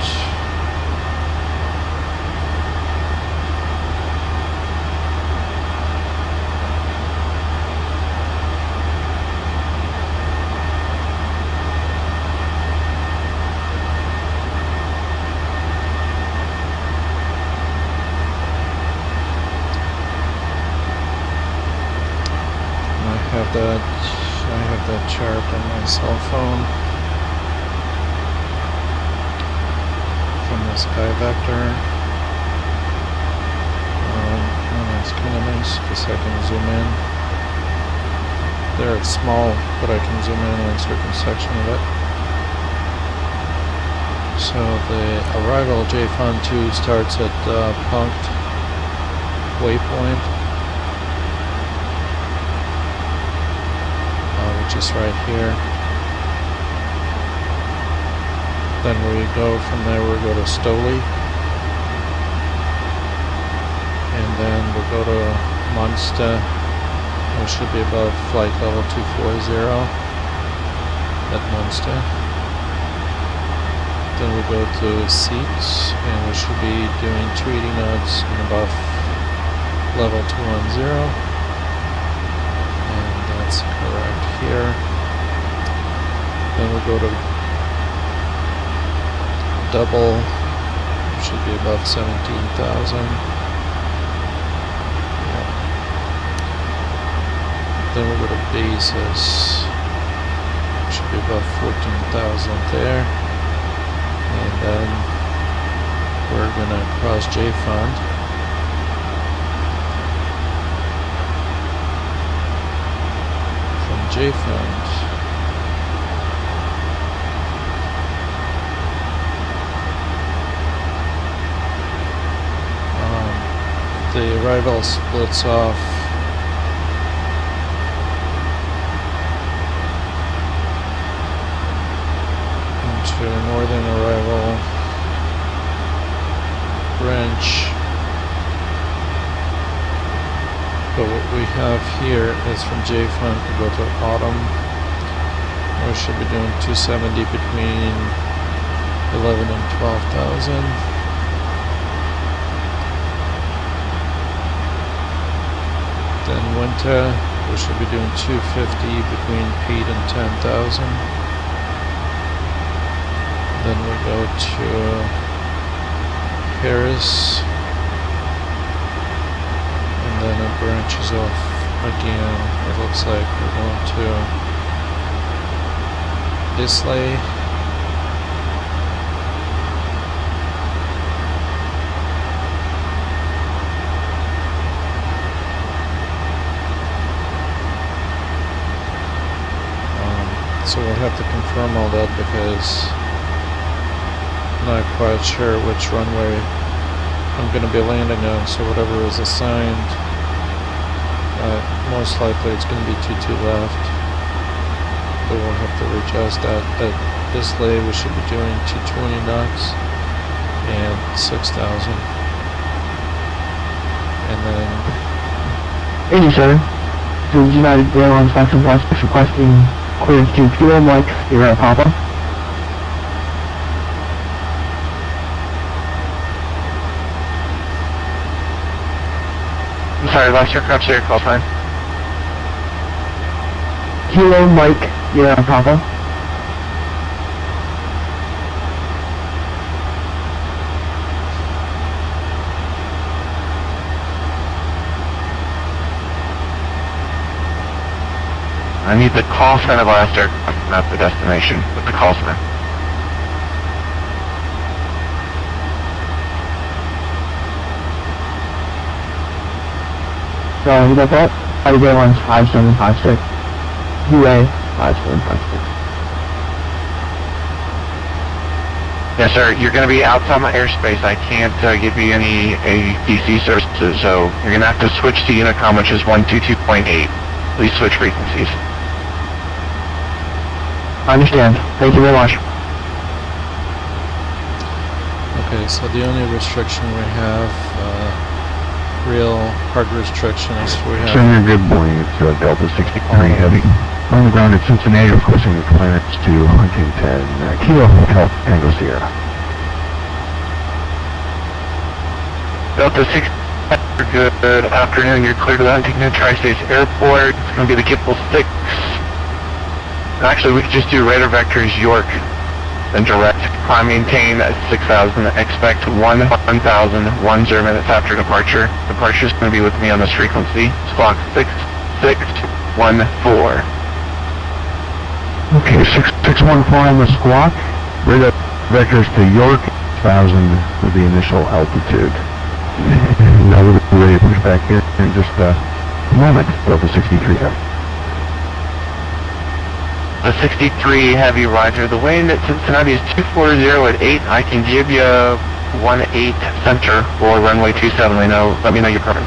I have that chart on my cell phone from the Sky Vector. It's kind of nice because I can zoom in. There it's small, but I can zoom in on a certain section of it. So the arrival JFUN 2 starts at Punct Waypoint, which is right here. Then we go from there, we go to Stoli, and then we'll go to Munster, which should be above flight level 240 at Munster. Then we go to Seats, and we should be doing 280 knots and above level 210. And that's correct here. Then we go to Double, should be above 17,000. Yep. Then we go to Bases, should be above 14,000 there. And then we're gonna cross JFUN. From JFUN, the arrival splits off into northern arrival branch, but what we have here is from JFUN to go to Autumn. We should be doing 270 between 11 and 12,000. Then Winter, we should be doing 250 between 8 and 10,000. then we go to Harris, and then it branches off again. It looks like we're going to Islay. So we'll have to confirm all that because I'm not quite sure which runway I'm going to be landing on, so whatever is assigned, most likely it's going to be 22 left, but we'll have to readjust that. At this lay we should be doing 220 knots and 6,000, and then 87 to United Airlines Maximum Flight requesting clearance to Kilo Mike Sierra Papa. I'm sorry, last aircraft, your call sign. Kilo Mike Sierra Papa. I need the call sign of last aircraft, not the destination, but the call sign. So, you got that? United Airlines 5756. UA 5756. Yes, sir. You're going to be outside my airspace. I can't give you any ATC services, so you're going to have to switch to Unicom, which is 122.8. Please switch frequencies. I understand. Thank you very much. okay, so the only restriction we have, real hard restriction, is we have Senator, good morning. It's Delta 63 Heavy. On the ground at Cincinnati, requesting the clearance to Huntington, Kilo Hotel Tango Sierra. Delta 6, good afternoon. You're clear to the Huntington Tri-States Airport. It's going to be the Kipple 6. Actually, we could just do radar vectors York, then direct. Climb maintain at 6,000. Expect 1,000, 10 minutes after departure. Departure is going to be with me on this frequency. Squawk 6614. Okay, 6614 on the squawk. Radar vectors to York, 1,000 for the initial altitude. Now we're ready to push back here in just a moment. Delta 63 Heavy. The 63 Heavy, roger. The wind at Cincinnati is 240 at 8. I can give you 18 center or runway 27. Let me know your preference.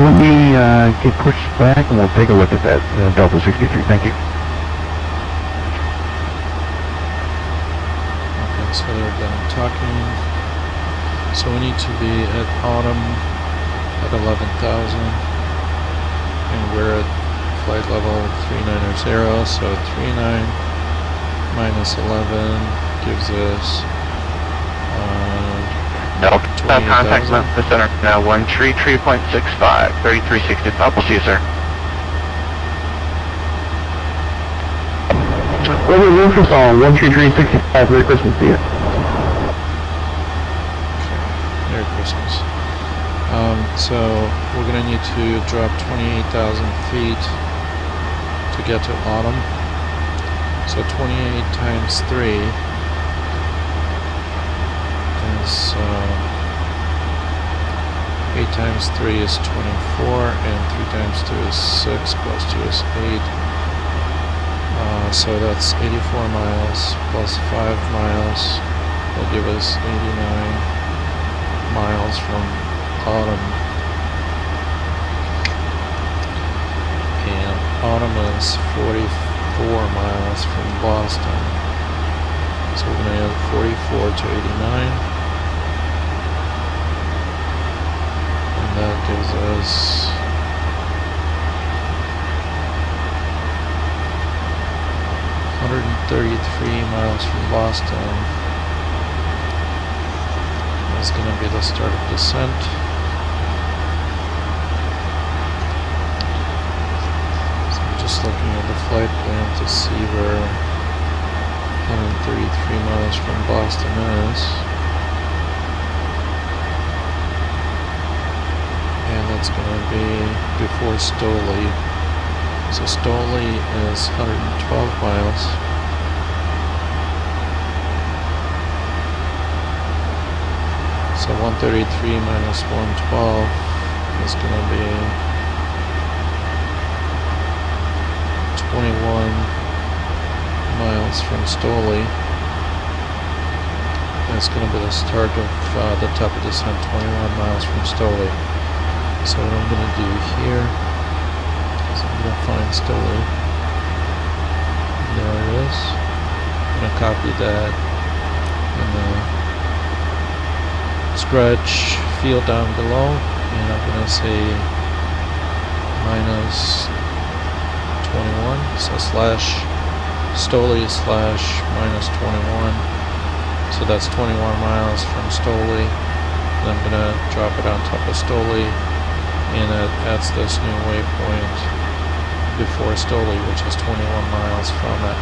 Let me get pushed back and we'll take a look at that. Delta 63, thank you. okay, so they're done talking. So we need to be at autumn at 11,000, and we're at flight level 390, so 39 minus 11 gives us Delta, contact Memphis Center now 133.65, 3365. We'll see you, sir. Over Memphis on 13365. Merry Christmas to you. Merry Christmas. So we're going to need to drop 28,000 feet to get to autumn. So 28 times 3 is 8 times 3 is 24, and 3 times 2 is 6, plus 2 is 8. So that's 84 miles plus 5 miles will give us 89 miles from autumn. And autumn is 44 miles from Boston. So we're going to add 44 to 89. And that gives us 133 miles from Boston. That's going to be the start of descent. So I'm just looking at the flight plan to see where 133 miles from Boston, Mass. And that's going to be before Stoli. So Stoli is 112 miles. So 133 minus 112 is going to be 21 miles from Stoli. That's going to be the start of the top of descent, 21 miles from Stoli. So what I'm going to do here is I'm going to find Stoli. There it is. I'm going to copy that in the scratch field down below, and I'm going to say minus 21, so slash Stoli slash minus 21. So that's 21 miles from Stoli. And I'm going to drop it on top of Stoli, and it adds this new waypoint before Stoli, which is 21 miles from it.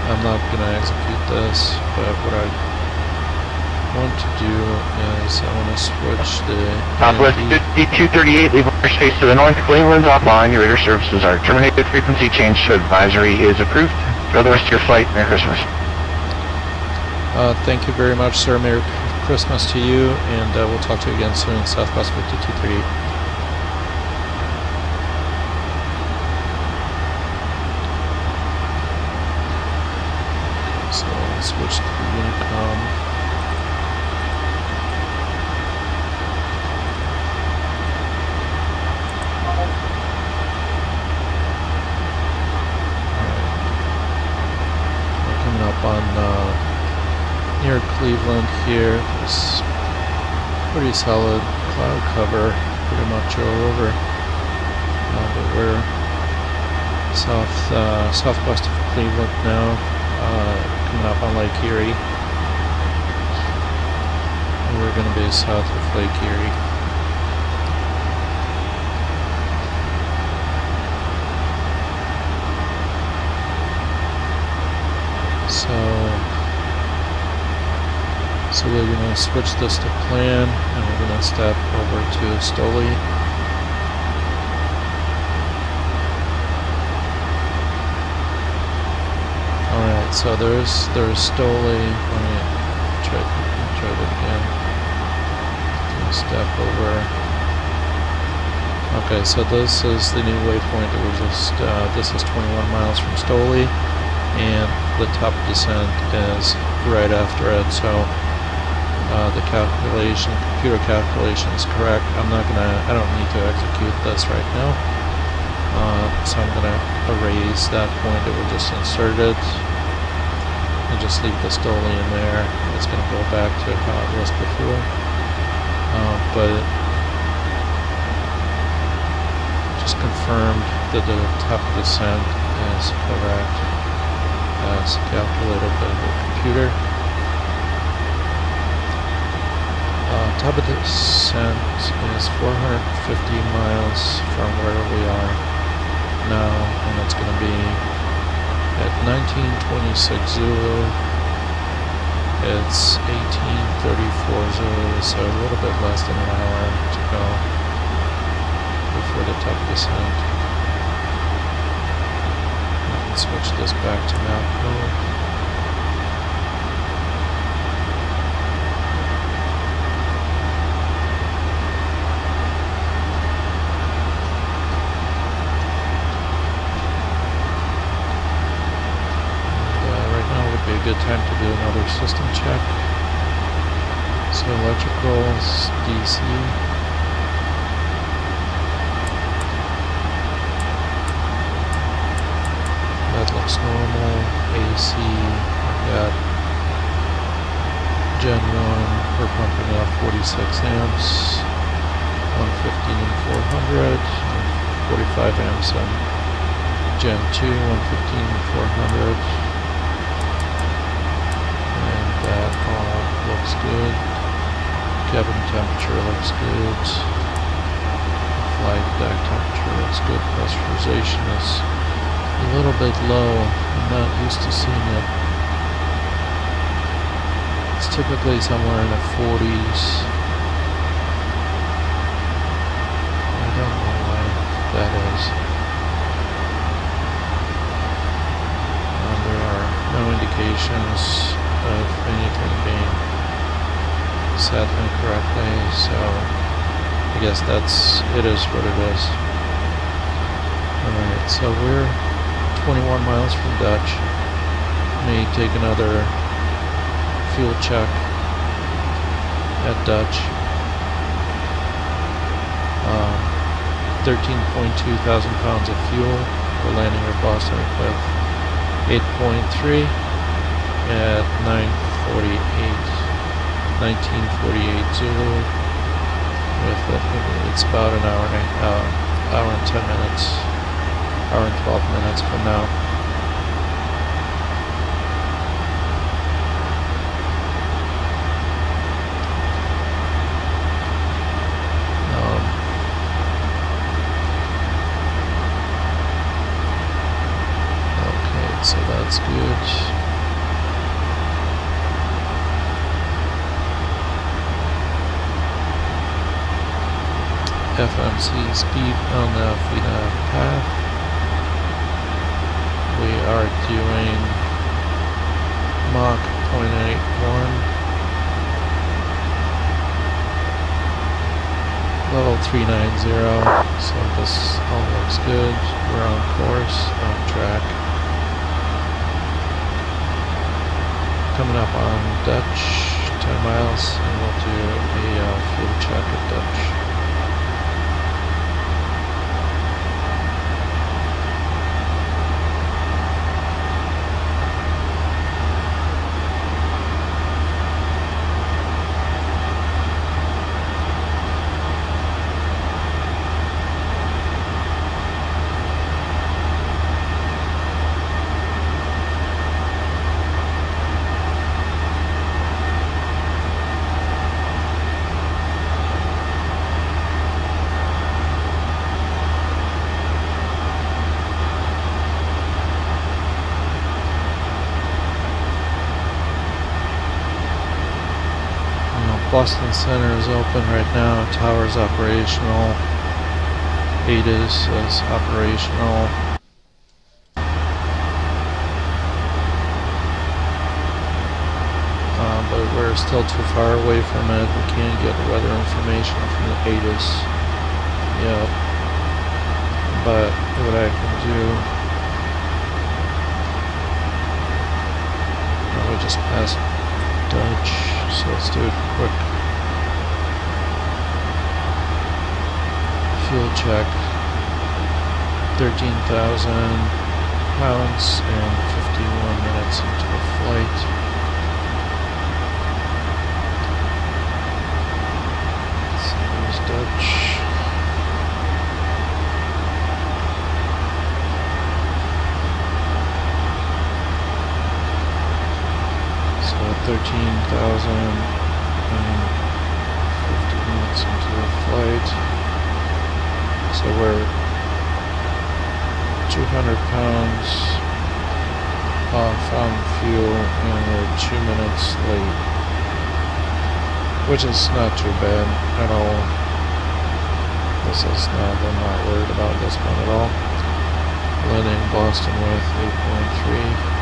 I'm not going to execute this, but what I want to do is I want to switch the Southwest 5238, leave airspace to the north, Cleveland offline, your radar services are terminated, frequency change to advisory is approved. Enjoy the rest of your flight, Merry Christmas. Thank you very much, sir. Merry Christmas to you, and we'll talk to you again soon. Southwest 5238. So I'll switch to the Unicom. On near Cleveland here, there's pretty solid cloud cover pretty much all over, but we're southwest of Cleveland now, coming up on Lake Erie, and we're going to be south of Lake Erie. So we're going to switch this to plan, and we're going to step over to Stoli. Alright, so there's Stoli. Let me try it again. Step over. Okay, so this is the new waypoint that we just, this is 21 miles from Stoli, and the top descent is right after it, so the computer calculation is correct. I don't need to execute this right now, so I'm going to erase that point that we just inserted, and just leave the Stoli in there. It's going to go back to how it was before, but just confirmed that the top descent is correct as calculated by the computer. Top of descent is 450 miles from where we are now, and it's going to be at 1926 Zulu. It's 1834 Zulu, so a little bit less than an hour to go before the top descent. I can switch this back to map mode. Good time to do another system check. So electricals, DC. That looks normal. AC, I've got Gen 1, we're pumping out 46 amps, 115 400, and 45 amps on Gen 2, 115 400. That all looks good. Cabin temperature looks good. Flight deck temperature looks good. Pressurization is a little bit low. I'm not used to seeing it It's typically somewhere in the 40s. I don't know why that is. There are no indications of anything being set incorrectly, so I guess it is what it is. Alright, so we're 21 miles from Dutch. May take another fuel check at Dutch. 13.2 thousand pounds of fuel. We're landing at Boston with 8.3 at 1948 Zulu. It's about an hour and 10 minutes, hour and 12 minutes from now. Okay, so that's good. FMC speed on the VNAV path. We are doing Mach 0.81. Level 390. So this all looks good. We're on course, on track. Coming up on Dutch, 10 miles, and we'll do a fuel check at Dutch. Boston Center is open right now. Tower's operational. ADIS is operational. But we're still too far away from it. We can't get weather information from the ADIS yet. But what I can do, we just passed Dutch, so let's do a quick fuel check. 13,000 pounds and 51 minutes into the flight. So there's Dutch. So 13,050 minutes into the flight. So we're 200 pounds off on fuel and we're 2 minutes late, which is not too bad at all. I'm not worried about this one at all. Landing Boston with 8.3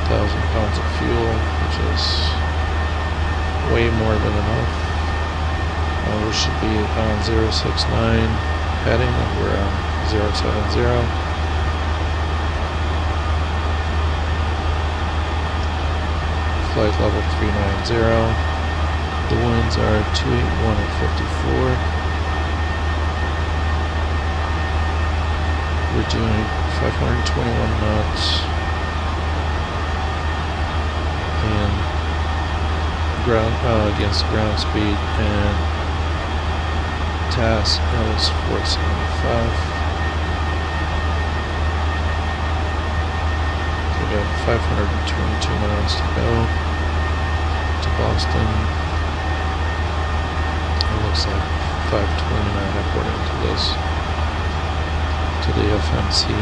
thousand pounds of fuel, which is way more than enough. We should be on 069 heading, and we're on 070. Flight level 390. The winds are 281 at 54. We're doing 521 knots. And ground against ground speed, and TAS is 475. We got 522 miles to go to Boston. It looks like 529 according to this, to the FMC.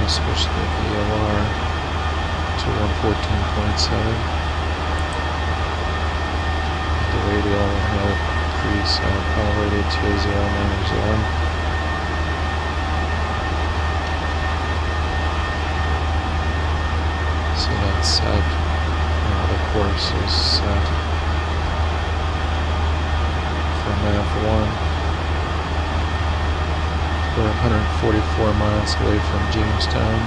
to switch the VOR to 114.7. The radial will have preset power rated to 090. So that's set. The course is set for NAV1. We're 144 miles away from Jamestown.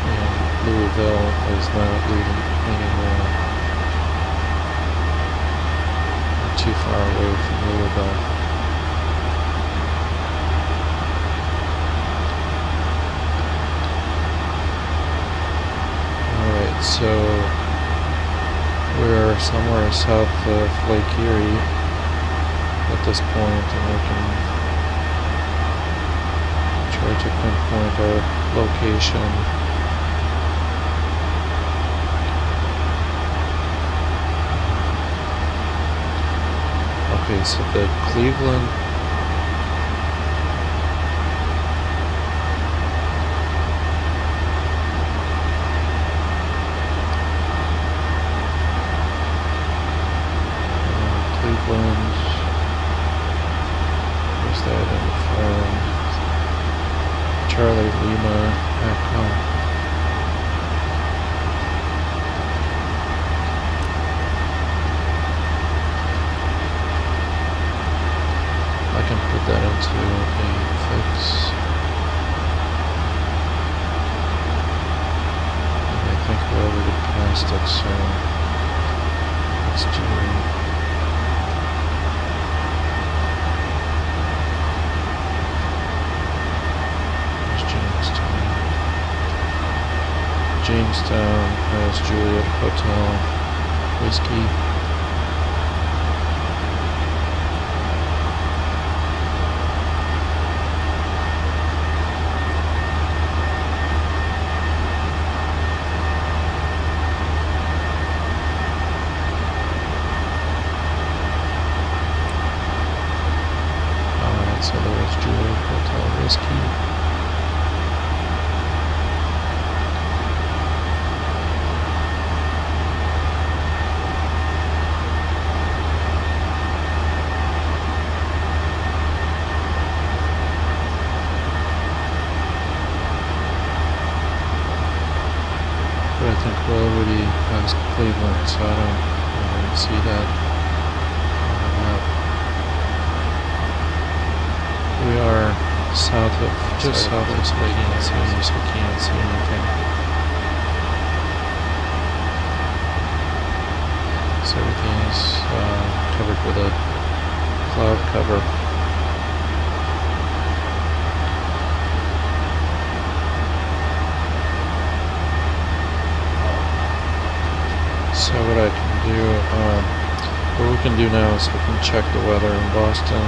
And Louisville is not leading anymore. We're too far away from Louisville. Alright, so we're somewhere south of Lake Erie at this point, and we can try to pinpoint our location. Okay, so the Cleveland where's that in the phone? Charlie Lima Echo. I can put that into a fix. And I think we already passed it, so let's do Jamestown has Juliet Hotel Whiskey. Alright, so there's Juliet Hotel Whiskey. I think we're already past Cleveland, so I don't really see that on the map. We are south of, just south of Lake so we can't see anything. So everything is covered with a cloud cover. So what I can do, what we can do now is we can check the weather in Boston,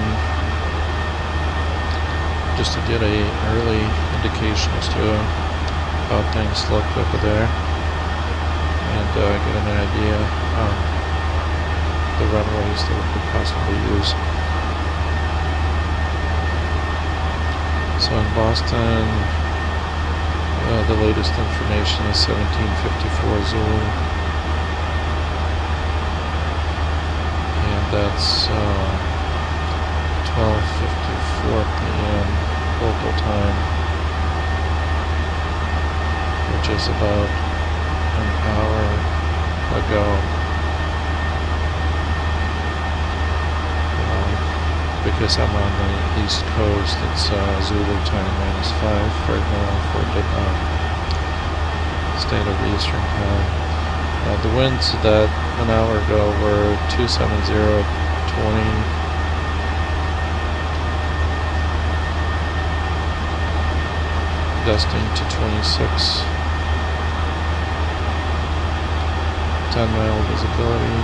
just to get a early indication as to how things look over there, and get an idea of the runways that we could possibly use. So in Boston, the latest information is 1754 Zulu. That's 12:54 p.m. local time, which is about an hour ago. Because I'm on the East Coast, it's Zulu time -5 right now for the standard Eastern time. The winds that an hour ago were 270-20. Gusting to 26. 10-mile visibility.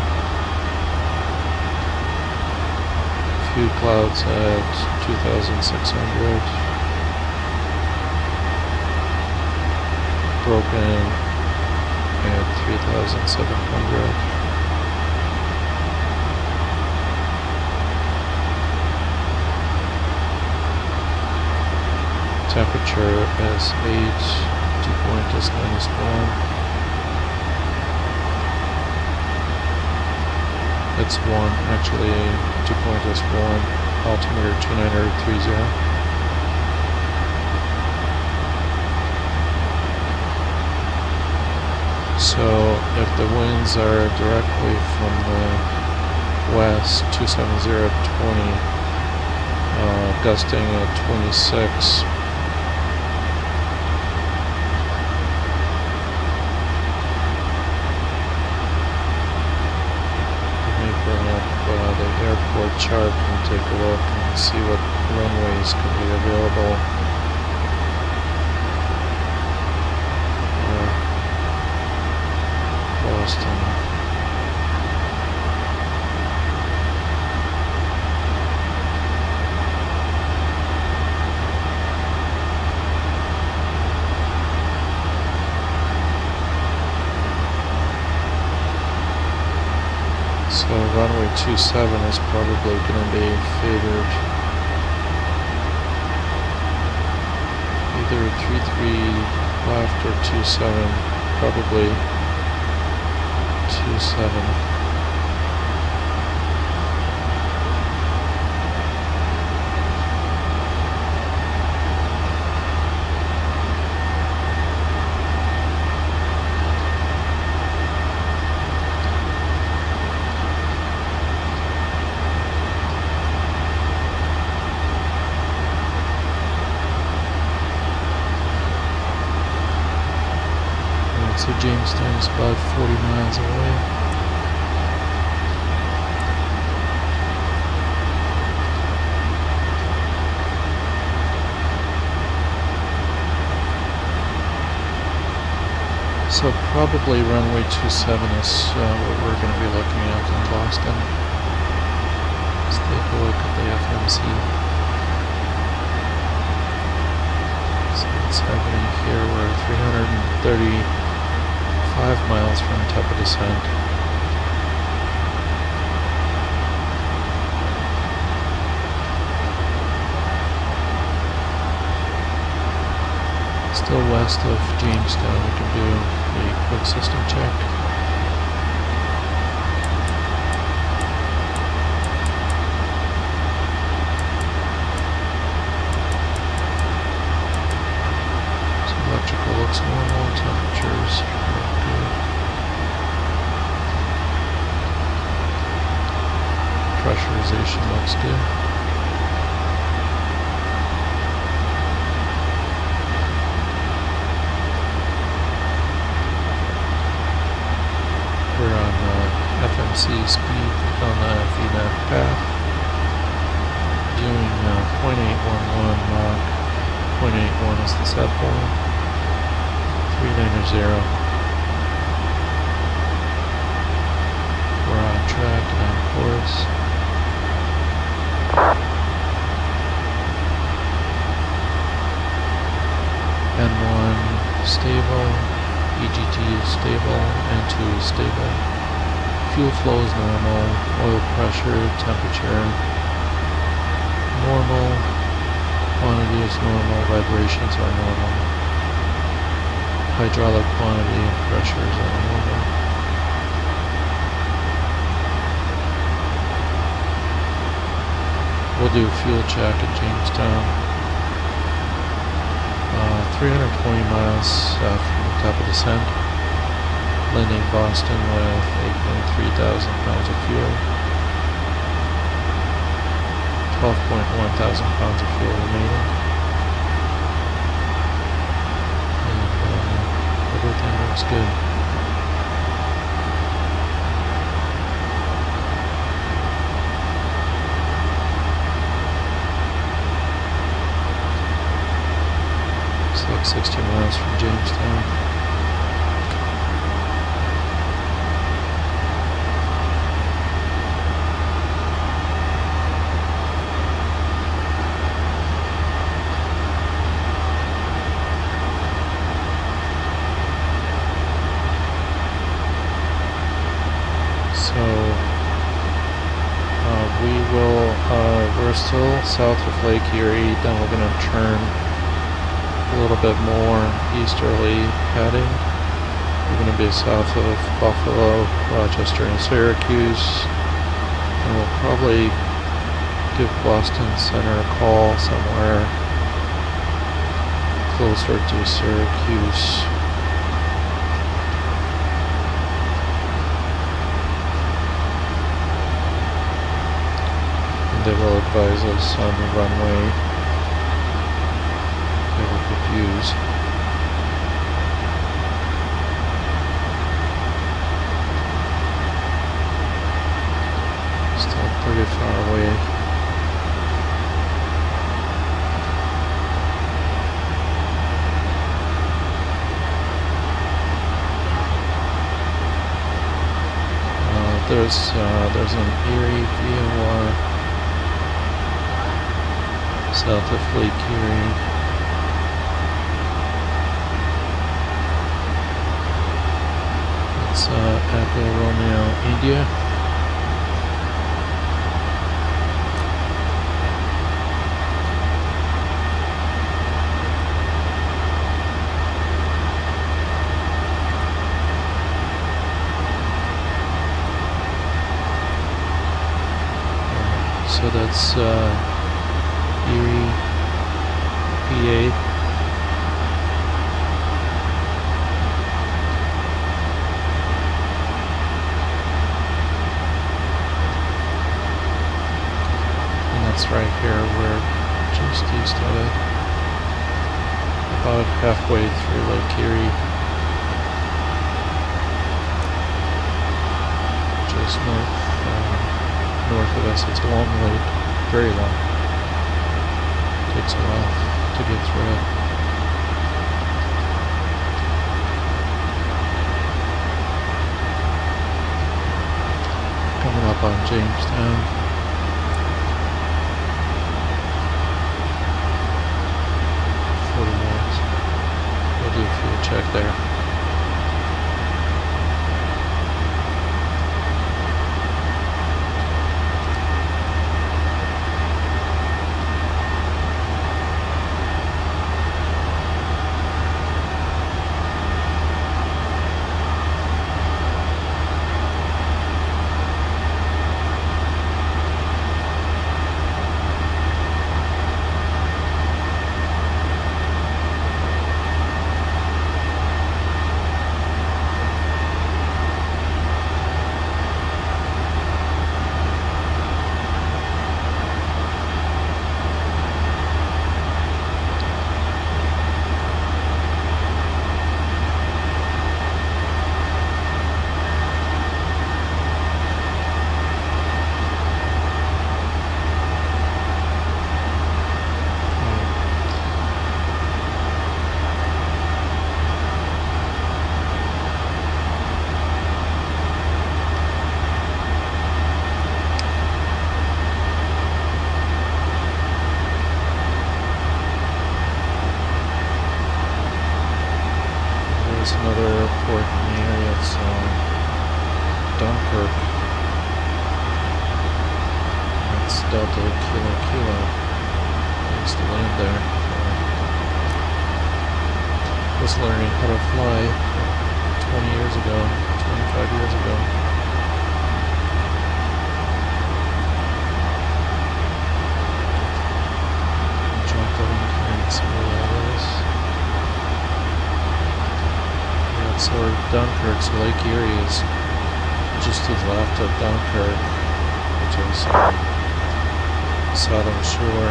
Few clouds at 2,600. Broken at 3,700. Temperature is 8. Dew point is -1. It's 1. Actually, dew point is 1. Altimeter 2930. So if the winds are directly from the west, 270-20, gusting at 26. Let me bring up the airport chart and take a look and see what runways can be available. Boston. So runway 27 is probably going to be favored. Either 33 left or 27, probably 27. So Jamestown is about 40 miles away. So probably runway 27 is what we're going to be looking at in Boston. Let's take a look at the FMC. So what's happening here? We're 335 miles from top of descent. Still west of Jamestown, we can do a quick system check. So electrical looks normal, temperatures look good. Pressurization looks good. We're on FMC speed on the VNAV path, doing 0.811 Mach. 0.81 is the set point, 390. We're on track and on course. N1 stable. EGT is stable, N2 is stable, fuel flow is normal, oil pressure, temperature, normal, quantity is normal, vibrations are normal, hydraulic quantity and pressures are normal. We'll do a fuel check at Jamestown. 320 miles from the top of descent, landing Boston with 8.3 thousand pounds of fuel, 12.1 thousand pounds of fuel remaining, and everything looks good. It's like 60 miles from Jamestown. We're still south of Lake Erie, then we're going to turn a little bit more easterly heading. We're going to be south of Buffalo, Rochester, and Syracuse. And we'll probably give Boston Center a call somewhere closer to Syracuse. And they will advise us on the runway that we could use. Still pretty far away. There's an Erie VOR south of Lake Erie. It's Echo Romeo India. So that's Erie, PA. And that's right here. We're just east of it, about halfway through Lake Erie, just north of us. It's a long lake, very long. Takes a while to get through it. Coming up on Jamestown. We'll do a fuel check there. There's another airport in the area. It's Dunkirk. It's Delta Kilo Kilo. I used to land there. Was learning how to fly 20 years ago, 25 years ago. Jump over and see where that is. So Dunkirk, so Lake Erie is just to the left of Dunkirk, which is southern shore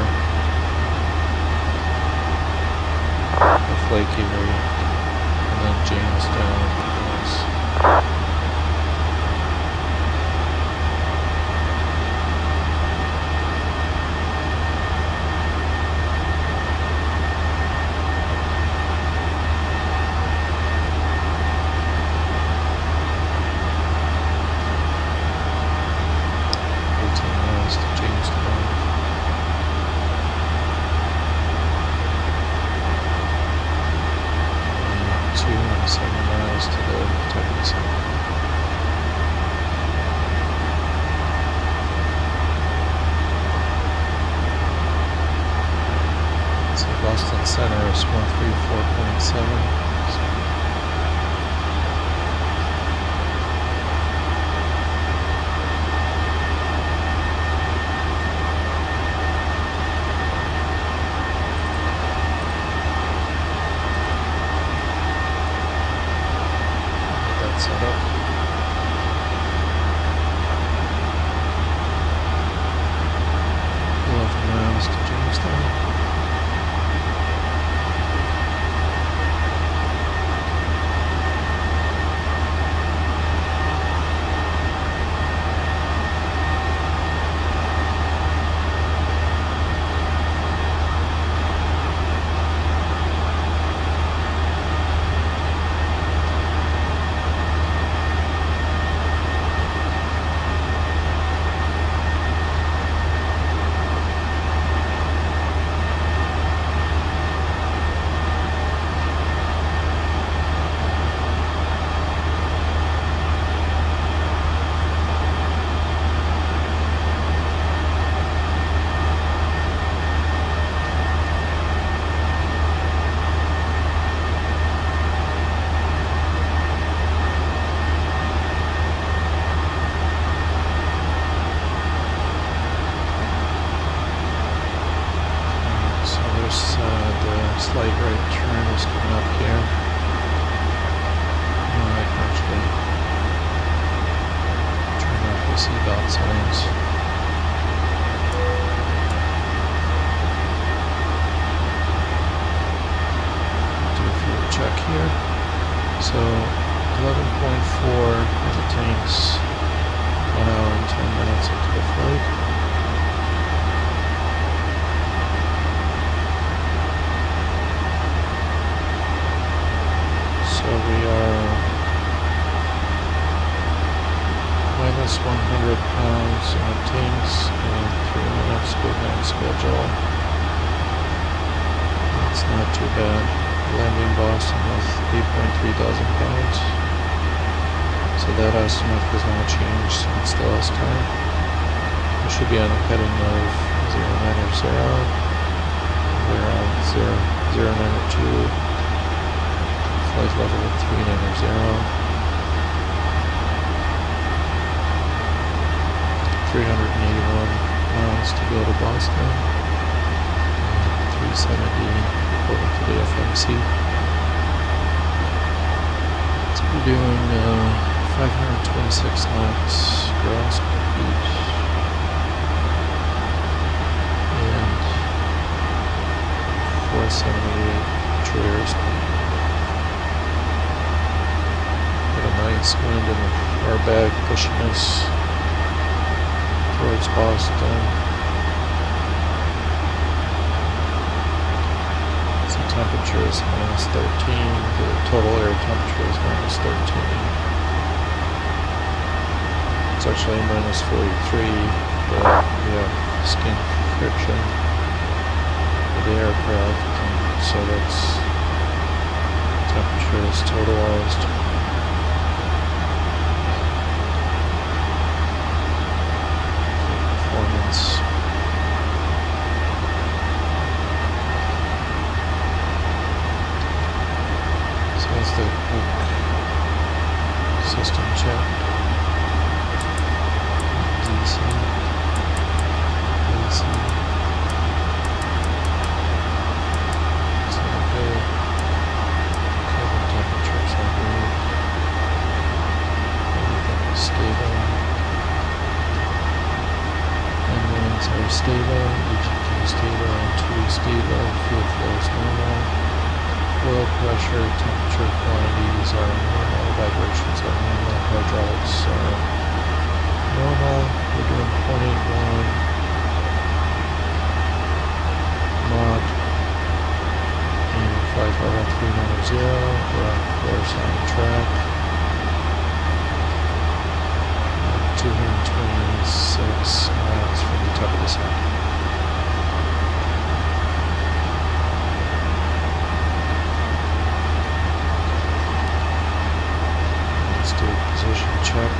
of Lake Erie, and then Jamestown is Boston Center is 134.7. Set up. 11 miles to Jamestown. Slight right turn is coming up here. I can actually turn off the seatbelt signs. Do a fuel check here. So 11.4 of the tanks, 1 hour and 10 minutes into the flight. So we are minus 100 pounds on tanks and 3 minutes behind schedule. That's not too bad. Landing Boston with 8.3 thousand pounds. So that estimate has not changed since the last time. We should be on a heading of 090. We're on 092. Flight level of 390. 381 miles to go to Boston. 370 according to the FMC. So we're doing 526 knots gross speed and 478 true airspeed. Nice wind in our bag pushing us towards Boston. So temperature is minus 13. The total air temperature is minus 13. It's actually minus 43, but we have skin friction with the aircraft, and so that's temperature is totalized. So that's the quick system check. DC. So good. Cabin temperatures are good. Everything is stable. Engines are stable, EGT stable, N2 stable, fuel flow is normal, oil pressure, temperature quantities are normal, vibrations are normal, hydraulics are normal. We're doing 0.81 Mach and 55390. We're on course on track. 226 miles from the top of the sun. Let's do a position check.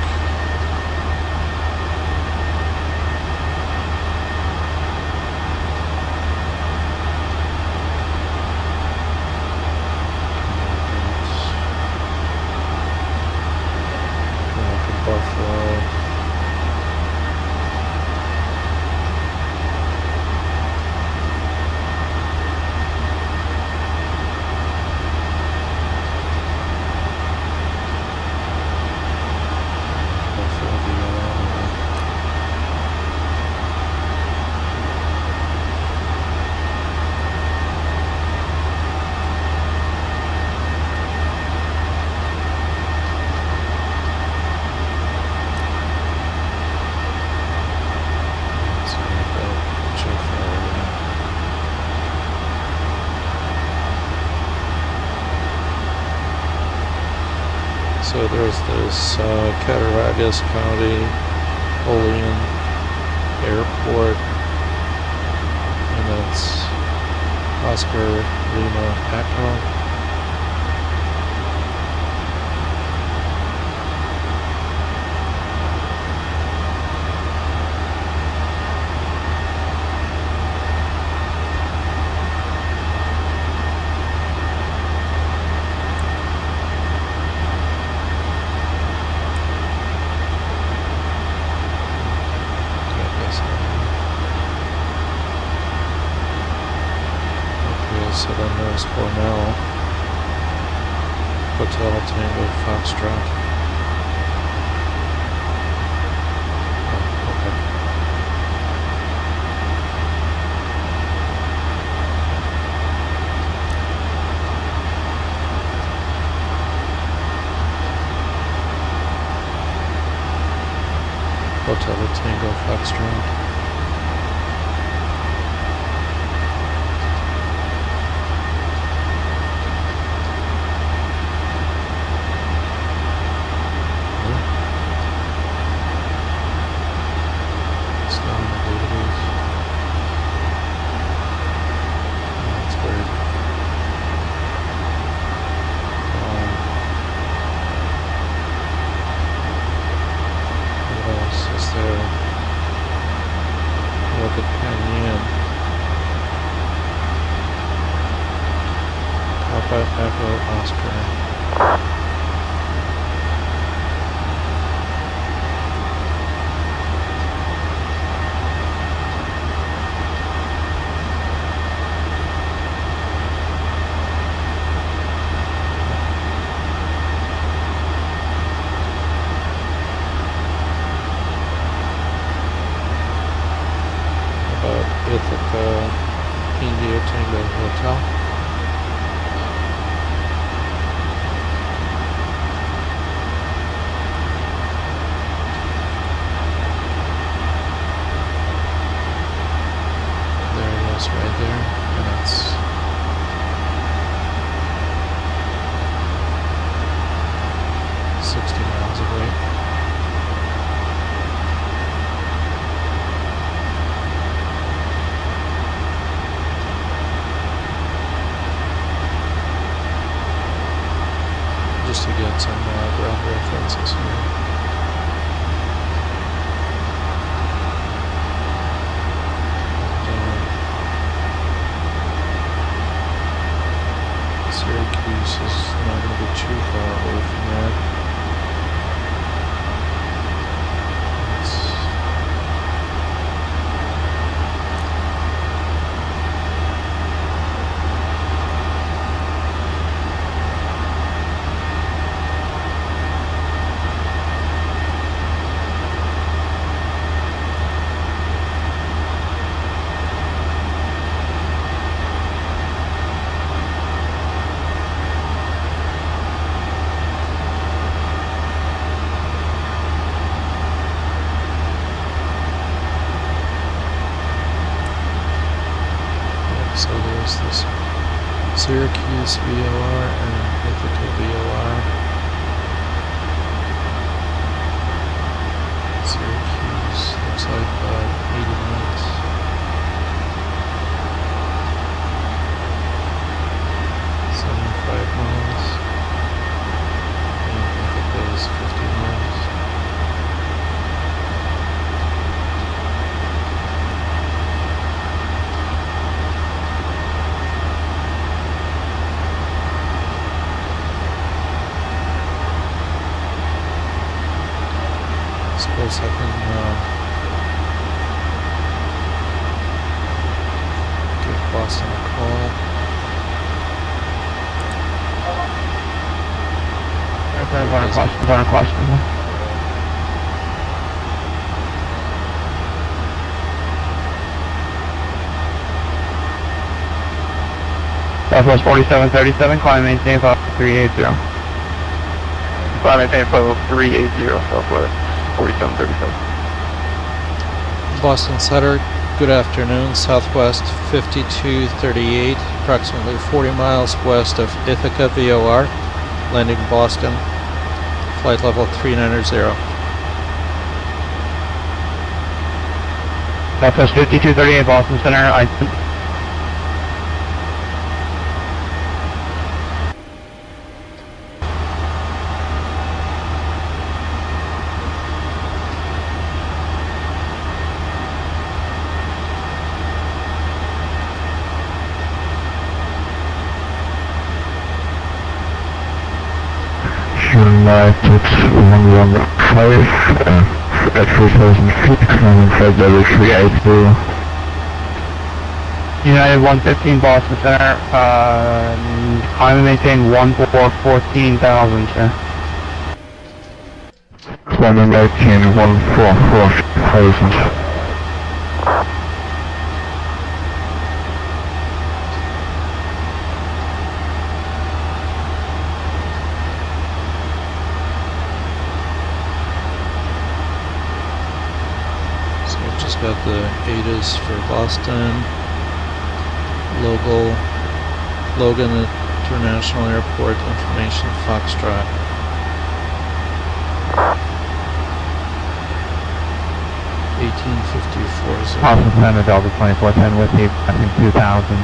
So there's this Cattaraugus County Olean Airport, and that's Oscar Lima Echo. So then there's Cornell, Hotel Tango Foxtrot. Oh, okay. Hotel Tango Foxtrot. Echo Oscar. About Ithaca India Tango Hotel. Right there, and that's 60 miles away. Just to get some ground references here. Syracuse is not going to be too far away from that. So there's this Syracuse VOR and Ithaca VOR. Syracuse looks like about 80 minutes. Miles. And Ithaca is 50 miles. Suppose I can give Boston a call. One question. Southwest 4737, climb maintain 380. Climb maintain 380, Southwest 4737. Boston Center, good afternoon. Southwest 5238, approximately 40 miles west of Ithaca VOR, landing Boston. flight level 390. Southwest 5238 Boston Center, I... United 115 at 3,000 feet, climbing flight level 380. United 115 Boston Center, climb and maintain 14,000, sir. Climbing maintain 144,000. So we've just got the ATIS for Boston, Logan International Airport information Foxtrot. Boston Center, Delta 2410 with you, I think 2,000.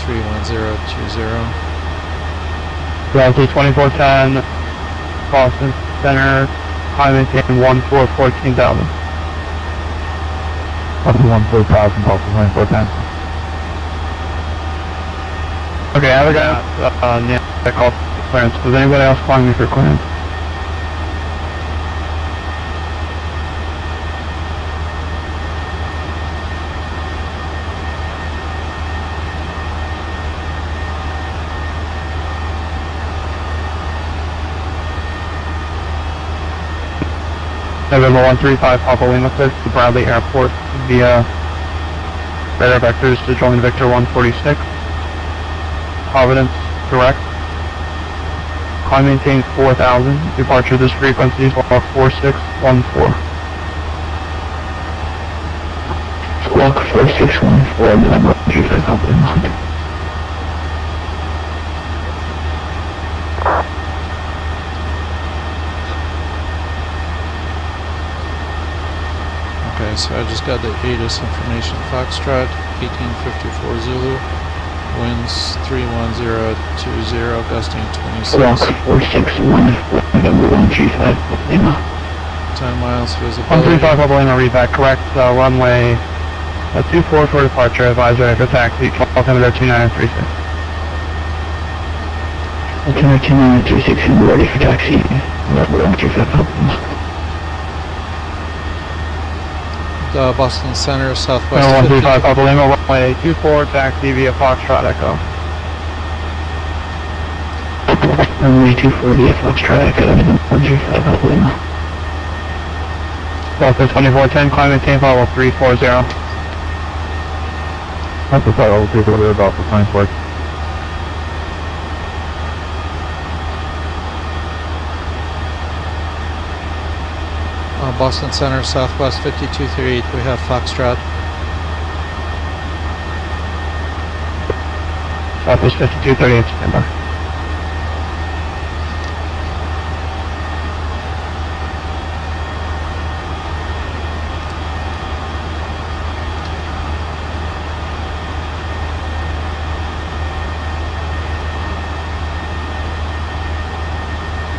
31020. Delta 2410, Boston Center, climb and maintain 14,000. Up to 14,000, Delta 2410. Okay, I have a guy, that called clearance. Does anybody else calling me for clearance? November 135 Papa Lima, cleared to Bradley Airport via radar vectors to join Victor 146. Providence, direct. Climb maintain 4,000. Departure this frequency is 4614. Squawk 4614, I'm Roger, I compliment. Okay, so I just got the ATIS information Foxtrot, 1854 Zulu, winds 31020, gusting 26. Squawk 4614, November 135, Lima. 10 miles visibility. 135 Papa Lima, read that correct. Runway 24 for departure, advisory for taxi, 1200 2936. Altimeter 2936, and ready for taxi. November 135, Lima. Boston Center, Southwest 135 Papa Lima, runway 24, taxi via Foxtrot Echo. Runway 240 at Foxtrot Echo, November 135, Papa Lima. Delta 2410, climb maintain level 340. That's the level 340, about the 24. Boston Center, Southwest 5238, we have Foxtrot. Southwest 5238, standby.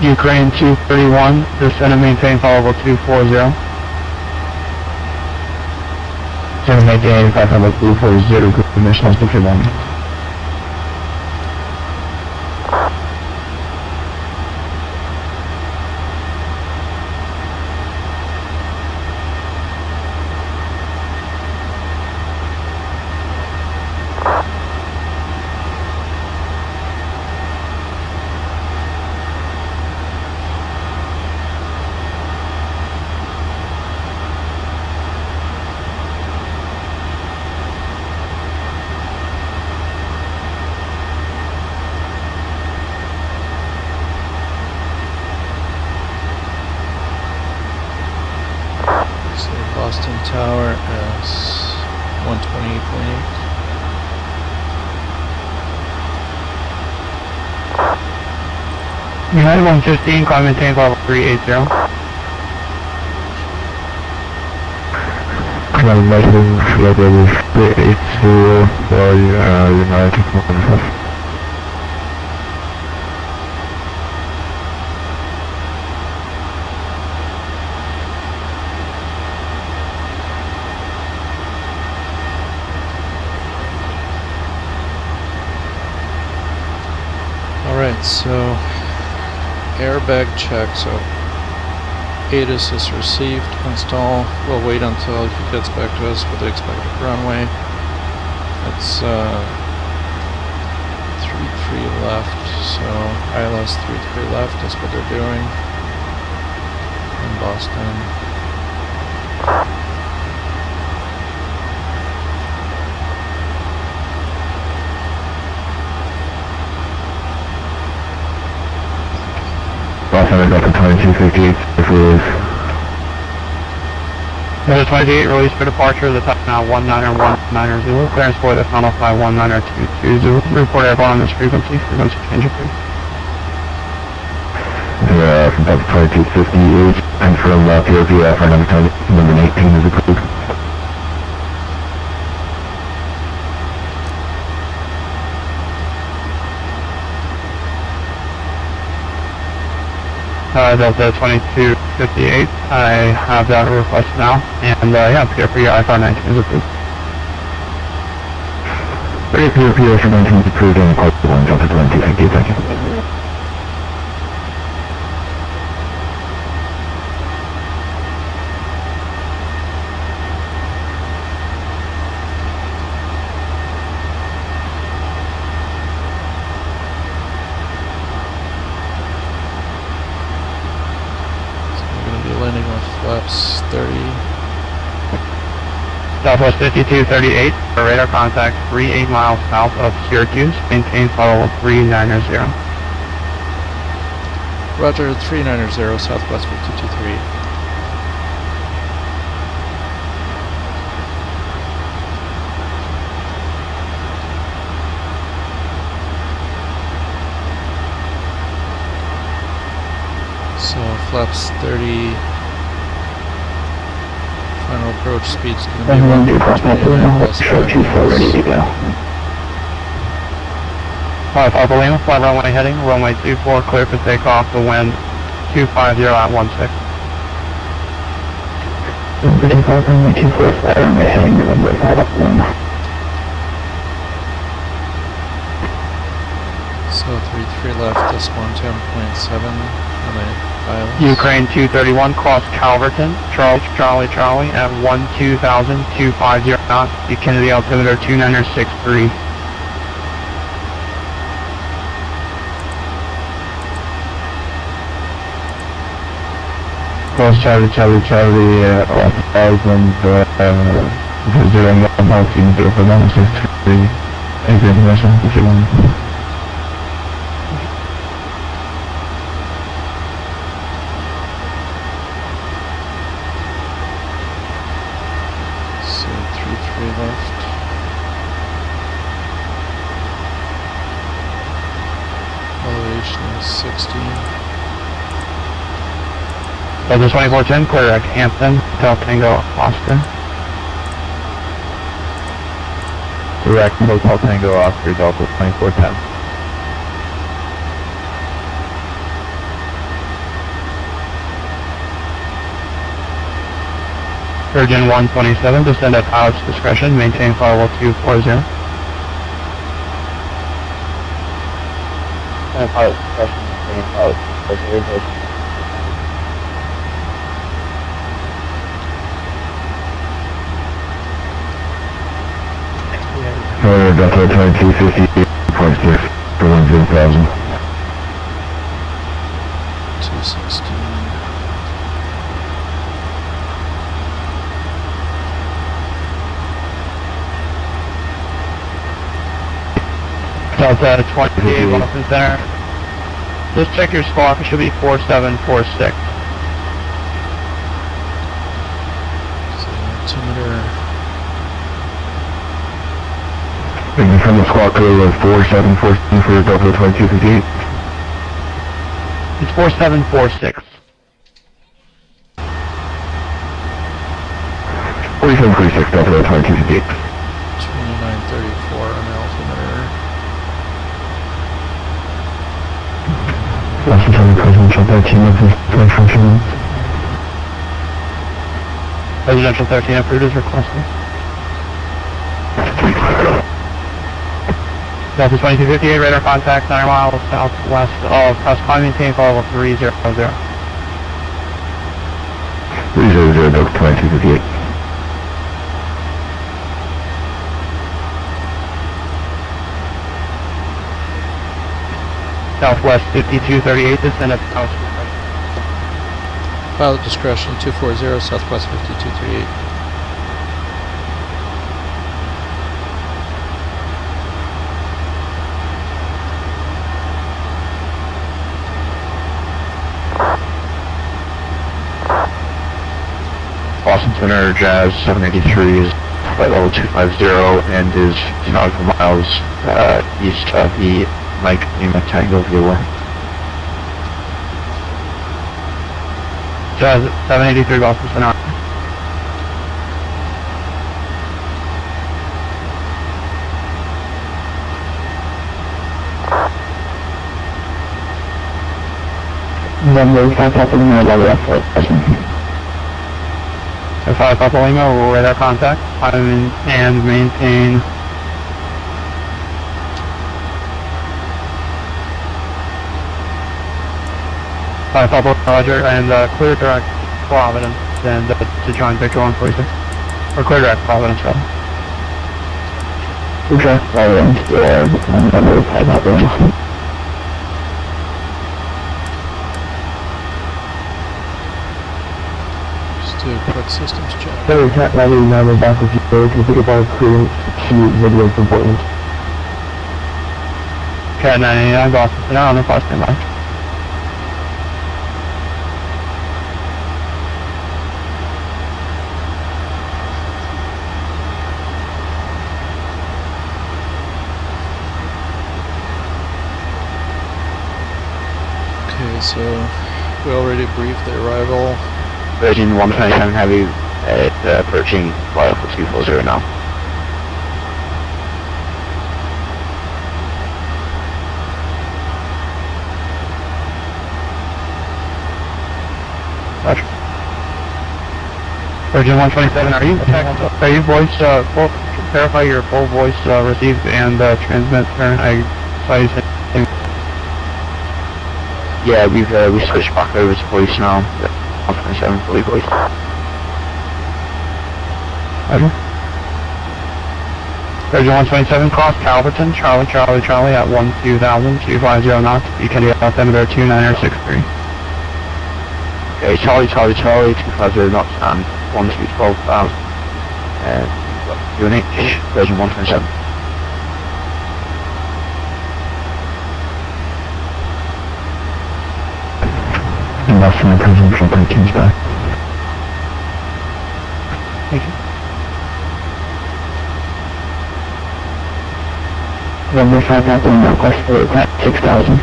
Ukraine 231, descend and maintain followable 240. 788, 240, good permission, has been given. Boston Tower as 128.8. United 115, climb maintain level 380. Climb level 380 for United 115. Alright, so airbag check, so ATIS is received, install, we'll wait until he gets back to us with the expected runway. It's 33 left, so ILS 33 left, that's what they're doing in Boston. Boston, I got the 2258 release. There's 28 release for departure, the top now 19190, clearance for the final flight 19220. Report airborne on this frequency change please. From top 2258, and from POPF, our number 18 is approved. Delta 2258, I have that request now, and yeah, PR for your I-519 is approved. PR for 19 is approved and part 1, Delta 2258, thank you. Landing with flaps 30. Southwest 5238, for radar contact 38 miles south of Syracuse, maintain level 390. Roger, 390, Southwest 5238. So flaps 30. Final approach speed's going to be 129 plus 5 knots. Alpha Lima, flight runway heading, runway 24, clear for takeoff, the wind 250 at 16. Runway 24, flight runway heading, runway 51. So 33 left, this 110.7. Ukraine 231, cross Calverton, Charlie at 12,250 knots, Kennedy altimeter 2963. Cross Charlie, 1,000, zeroing 1 altimeter for 963, exit international, if you want. So 33 left. Elevation is 60. Delta 2410, clear at Hampton, Hotel Tango, Austin. Direct Hotel Tango Oscar, Delta 2410. Virgin 127, descend at pilot's discretion, maintain firewall 240. Pilot's discretion, maintain pilot's discretion. Delta 2258.6 for 10,000. 216. Delta 28, Boston Center. Just check your squawk, it should be 4746. So altimeter. From the squawk code was 4714 for Delta 2258. It's 4746. 4746, Delta 2258. 2934 on the altimeter. Boston County Presidential 13 of this function. Residential 13 approved is requested. Delta 2258, radar contact 9 miles southwest of Prescott, maintain call level 300. 300, Delta 2258. Southwest 5238, descend at South. Pilot discretion 240, Southwest 5238. Boston Center, Jazz 783 is flight level 250 and is 2 miles east of the Mike Lima Tango viewer. Jazz 783 Boston Center. Number 5 Papa Lima, level F4, present. 5 Papa Lima, will radar contact and maintain Papa Roger, and clear direct Providence and to join Victor 146. Or clear direct Providence, rather. Clear direct Providence, number 5 Papa Lima. Just do a quick systems check. Sorry, Cat 99, back with you. Can you pick up our clearance to video for Portland? Cat 99 Boston Center on the flight standby. Okay, so we already briefed the arrival. Virgin 127 Heavy approaching flight level 240 now. Roger. Virgin 127, are you voice, verify your full voice receive and transmit, I saw you say. Yeah, we switched back over to voice now. 127 fully voice. Roger. Virgin 127 cross Calverton, Charlie at 12,000, 250 knots. You can get altimeter 2963. Okay, Charlie, 250 knots and 12,000. UNH, Virgin 127. And that's my presidential 13's back. Thank you. Number 5 Papa Lima, request for at 6,000.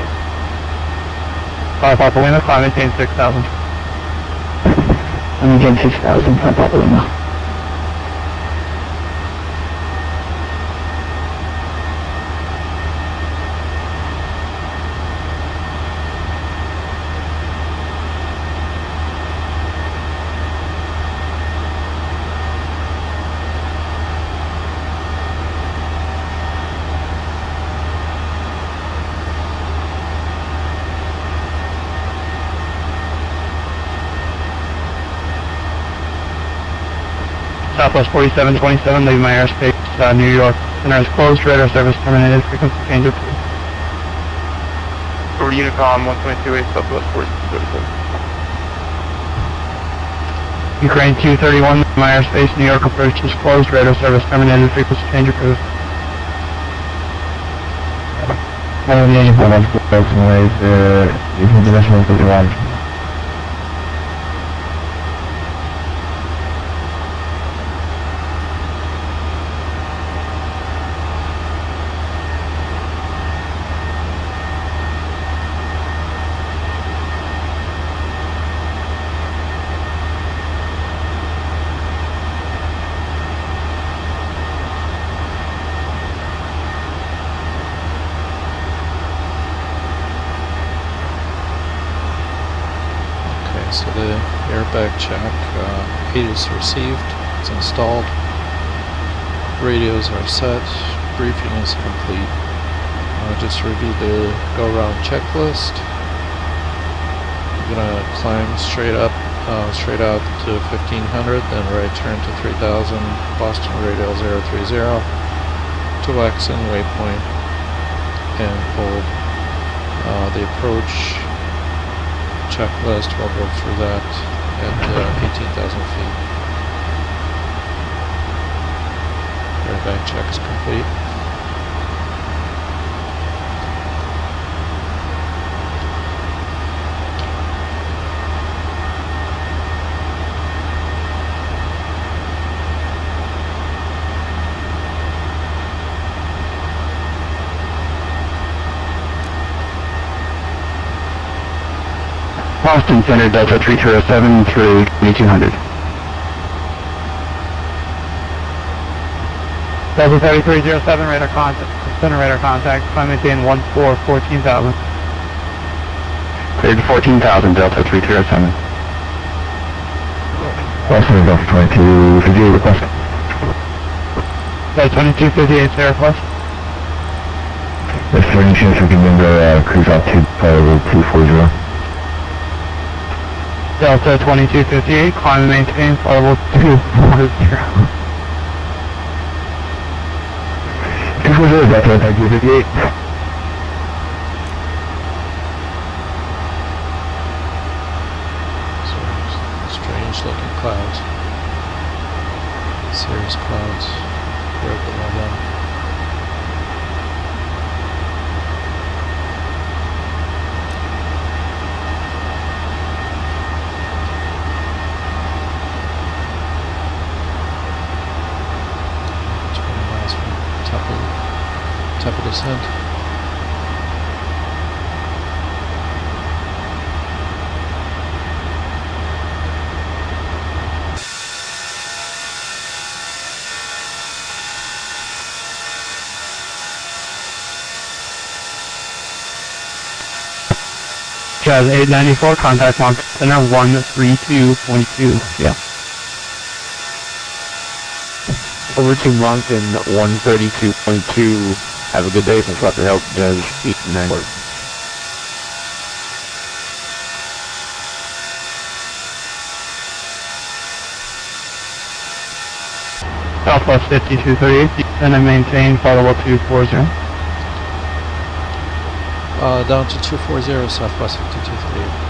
5 Papa Lima, climb maintain 6,000. I'm again 6,000, 5 Papa Lima. Southwest 4727, leave my airspace, New York. Center is closed, radar service terminated, frequency change approved. Over Unicom 122.8, Southwest 4727. Ukraine 231, leave my airspace, New York approach is closed, radar service terminated, frequency change approved. One of the Asian products goes with international 31. So the airbag check, aid is received, it's installed, radios are set, briefing is complete. Just review the go-round checklist. We're gonna climb straight up, straight out to 1500, then right turn to 3000, Boston radial 030, to Waxon waypoint, and hold the approach checklist. We'll go through that at 18,000 feet. Airbag check is complete. Boston Center Delta 307 through 2200. Delta 3307, radar contact, center radar contact, climb maintain 14,000. Cleared 14,000 Delta 3307. Boston Delta 2258 request. Delta 2258, say request. If there any chance we can bring the cruise out to 240. Delta 2258, climb and maintain flight level 240. 240 Delta 2258. Strange looking clouds. Cirrus clouds right below them. Top of descent. Jazz 894, contact Mont Center 132.2. Yeah. Over to Moncton 132.2. Have a good day from Trucker Help, Jazz 894. Southwest 5238, and I maintain flight level 240. Down to 240, Southwest 5238.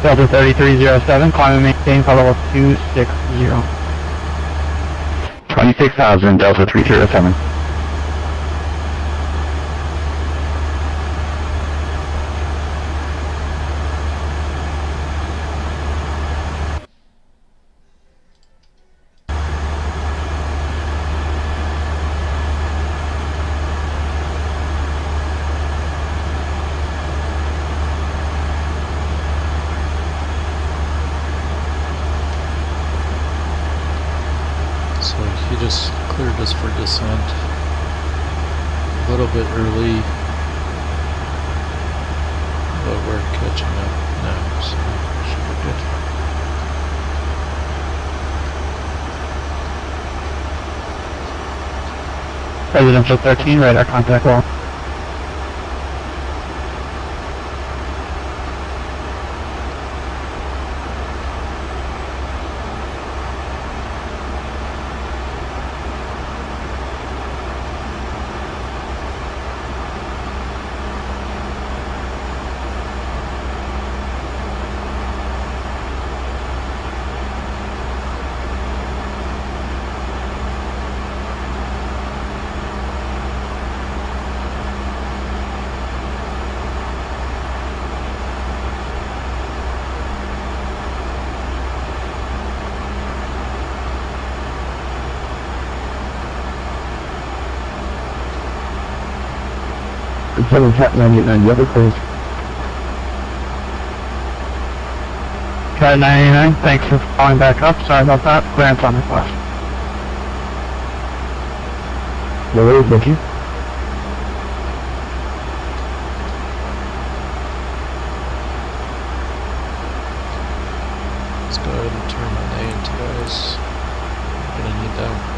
Delta 3307, climb and maintain flight level 260. 26,000 Delta 307. just cleared us for descent. A little bit early, but we're catching up now, so should be good. Residential 13, radar contact wall. Seven Cat 99, the other close. Cat 99, thanks for falling back up. Sorry about that. Clearance on request. No worries, thank you. Let's go ahead and turn on A into guys. I'm gonna need that.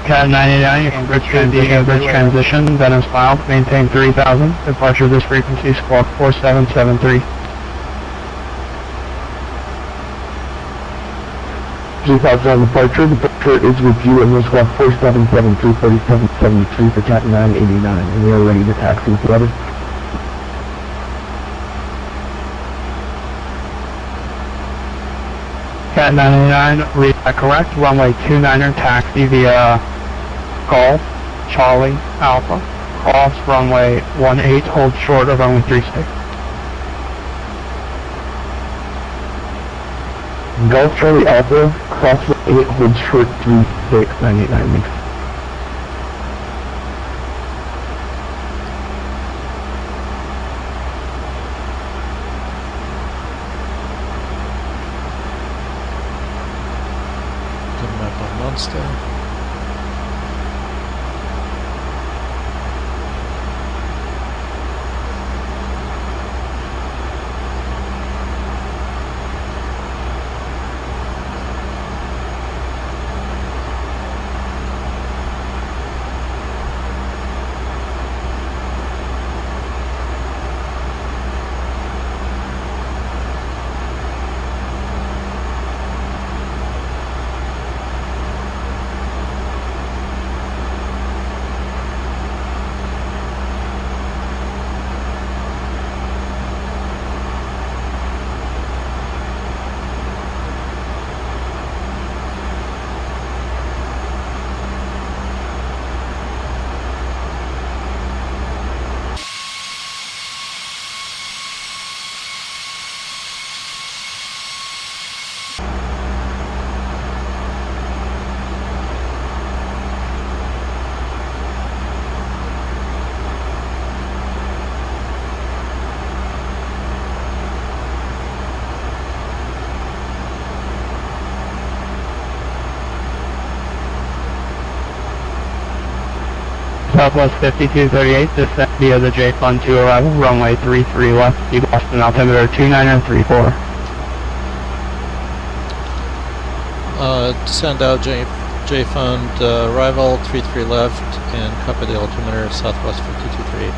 Cat 99, you can bridge transition, Venice filed, maintain 3000, departure of this frequency, squawk 4773. G5 on departure is with you and squawk 4773, 3773 for Cat 989, and we are ready to taxi with the others. Cat 99, read that correct, runway 29er, taxi via Golf, Charlie, Alpha, cross runway 18, hold short of runway 36. Golf Charlie Alpha, crossway 8, hold short 36, 989 mix. Good map on Monster. Southwest 5238, descend via the J Fund 2 arrival, runway 33 left, see Boston altimeter 2934. Descend out J Fund, arrival 33 left, and copy the altimeter Southwest 5238.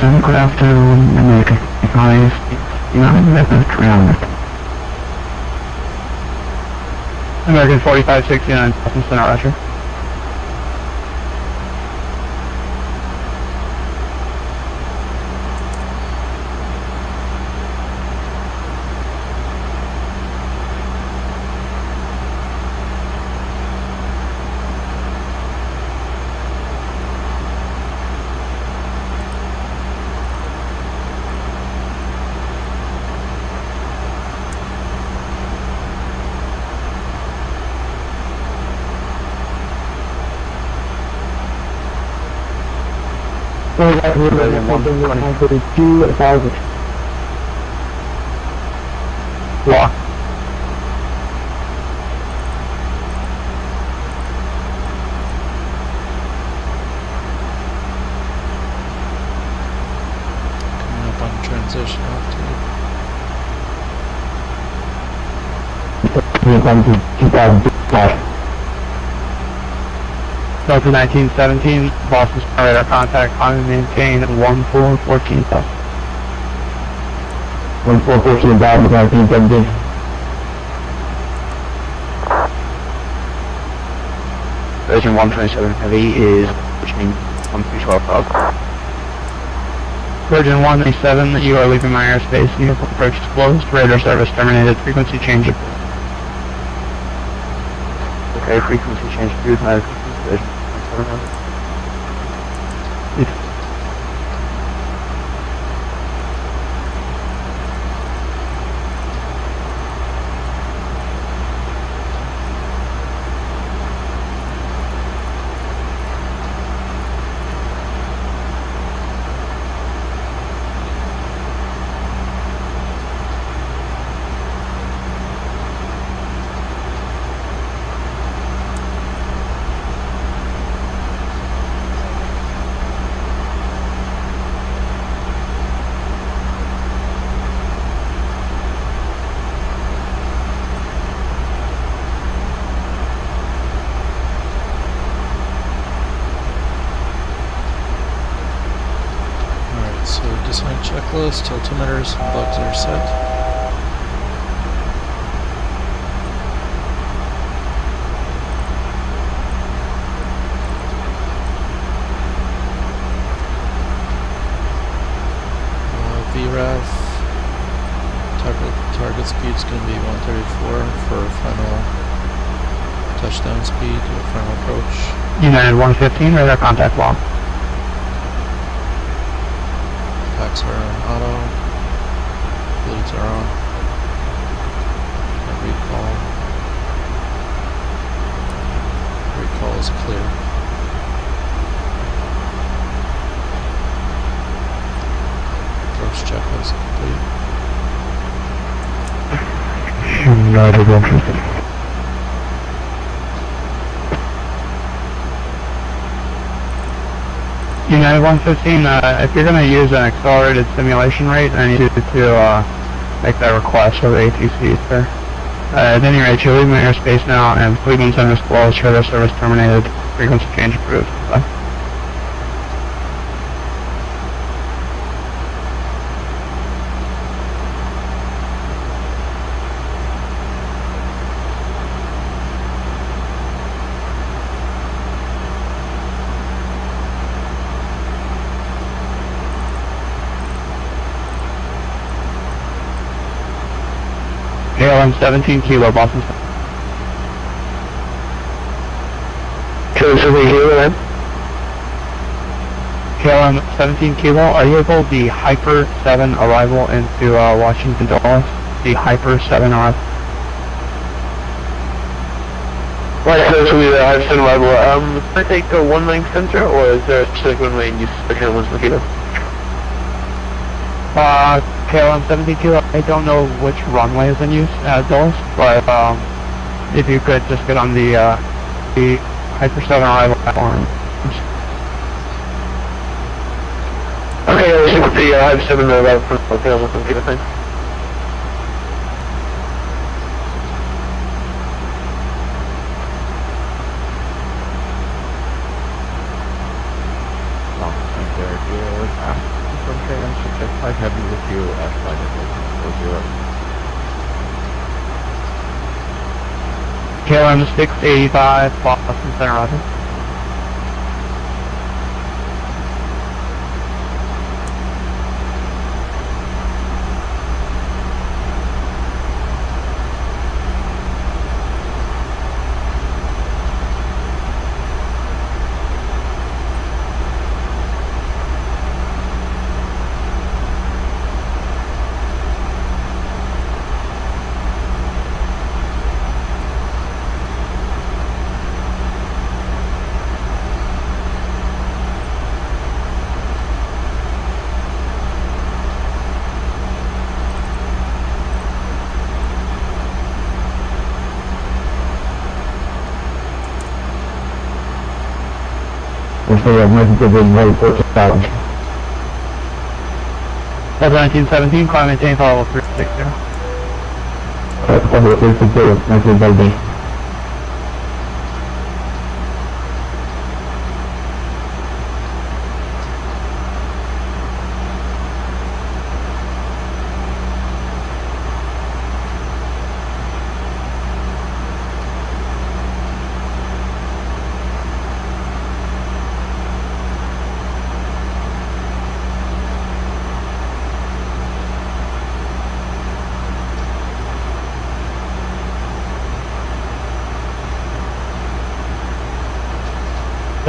good afternoon, American 5, 300. American 4569, Boston Center, Roger. Lock. Coming up on transition off Delta 1917, Boston Center radar contact, climb and maintain 1414 south. 1414, 1917. Version 127 Heavy is pushing 1312 dog. Virgin 187, you are leaving my airspace. Vehicle approach is closed. Radar service terminated. Frequency change approved. Okay, frequency change approved. Version 127 Heavy. Alright, so design checklist, altimeters, and bugs are set. VRAF, target speed's going to be 134 for final touchdown speed or final approach. United 115, radar contact log. Packs are on auto, bleeds are on, and recall is clear. Approach checklist complete. United 115. United 115, if you're going to use an accelerated simulation rate, I need you to make that request for the ATC, sir. At any rate, you're leaving airspace now, and Cleveland Center is closed, radar service terminated, frequency change approved. Bye. KLM 17 kilo, Boston. KLM 17 kilo, are you able the Hyper 7 arrival into Washington Dulles? The Hyper 7 arrival. Right, so this will be the Hyper 7 arrival. Can I take a 19 center, or is there a specific runway in use for KLM 17 kilo? KLM 17 kilo, I don't know which runway is in use at Dulles, but if you could just get on the Hyper 7 arrival platform. Okay, yeah, let's look at the Hyper 7 arrival from KLM 17 kilo, thanks. KLM 685, Boston Center, roger. Delta 1917, climb maintain follow 360.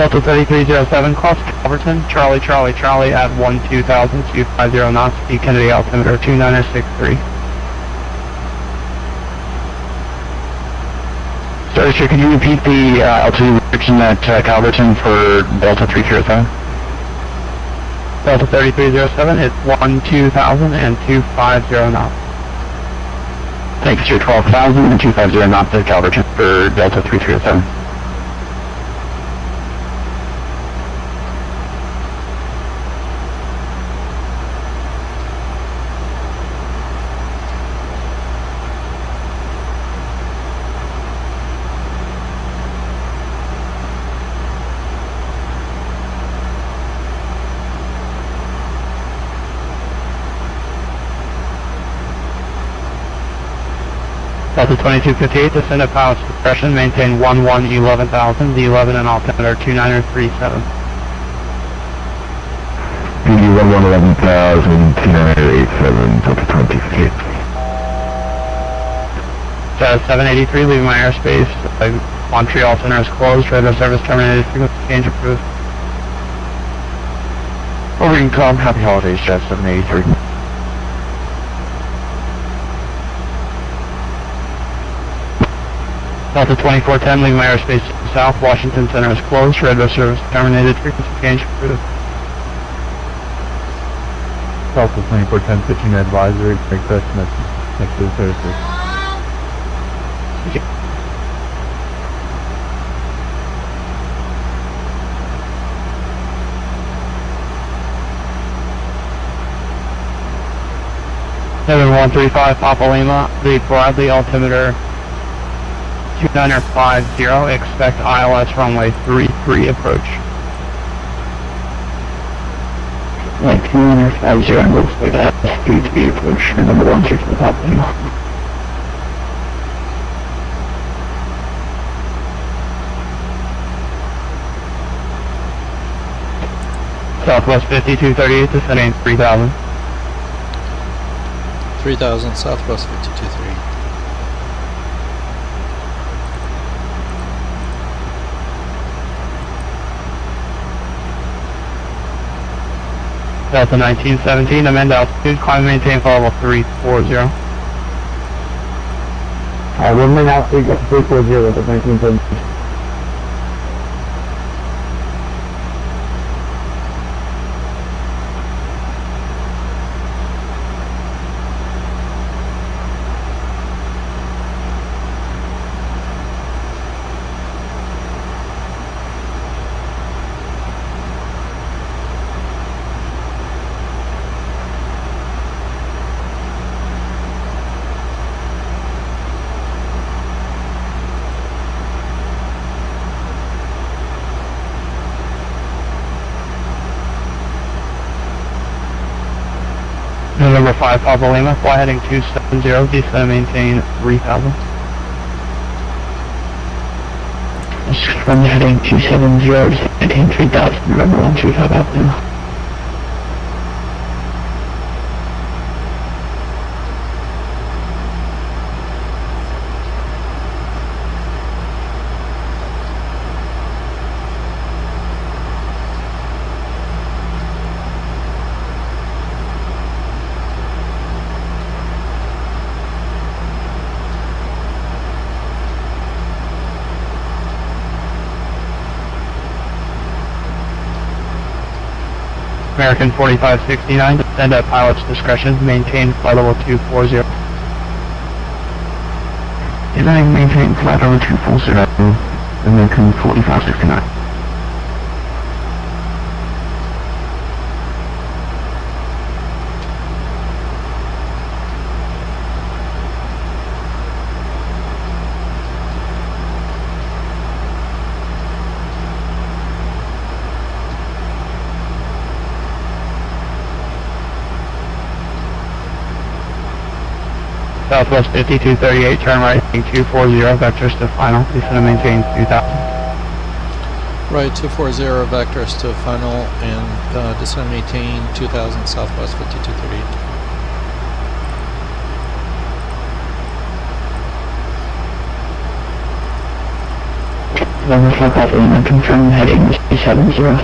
Delta 3307, cross Calverton, Charlie at 12,000, 250 knots, speed Kennedy altimeter 2963. Sorry, sir, could you repeat the altitude restriction at Calverton for Delta 3307? Delta 3307, it's 12,000 and 250 knots. Thanks, sir. 12,000 and 250 knots at Calverton for Delta 3307. Delta 2258, descend at pilot suppression, maintain 11,000, the 11 and altimeter 2937. PD 11,000, 2987, Delta 28. Status 783, leaving my airspace. Montreal Center is closed, radar service terminated, frequency change approved. Over com, happy holidays, Jet 783. Delta 2410, leaving my airspace south, Washington Center is closed, radar service terminated, frequency change approved. Delta 2410, pitching advisory, make such next to the services. Heaven 135, Papa Lima, lead broadly, altimeter 2950, expect ILS runway 33 approach. 2950, looks like that, 33 approach, and number 16 to Papa Lima. Southwest 5238, descending 3000. 3000, Southwest 523. Delta 1917, amend altitude, climb maintain follow 340. We'll remain altitude 340 with the 1917. November 5, Papa Lima, fly heading 270, descend maintain 3000. from heading 270 to maintain 3000, remember 135 Avenue. American 4569, descend at pilot's discretion, maintain flight level 240. Descending maintain flight level 240, American 4569. Southwest 5238, turn right, heading 240, vectors to final, descend and maintain 2000. Right, 240 vectors to final and descend maintain 2000 Southwest 5238. Level 458, confirm heading 370.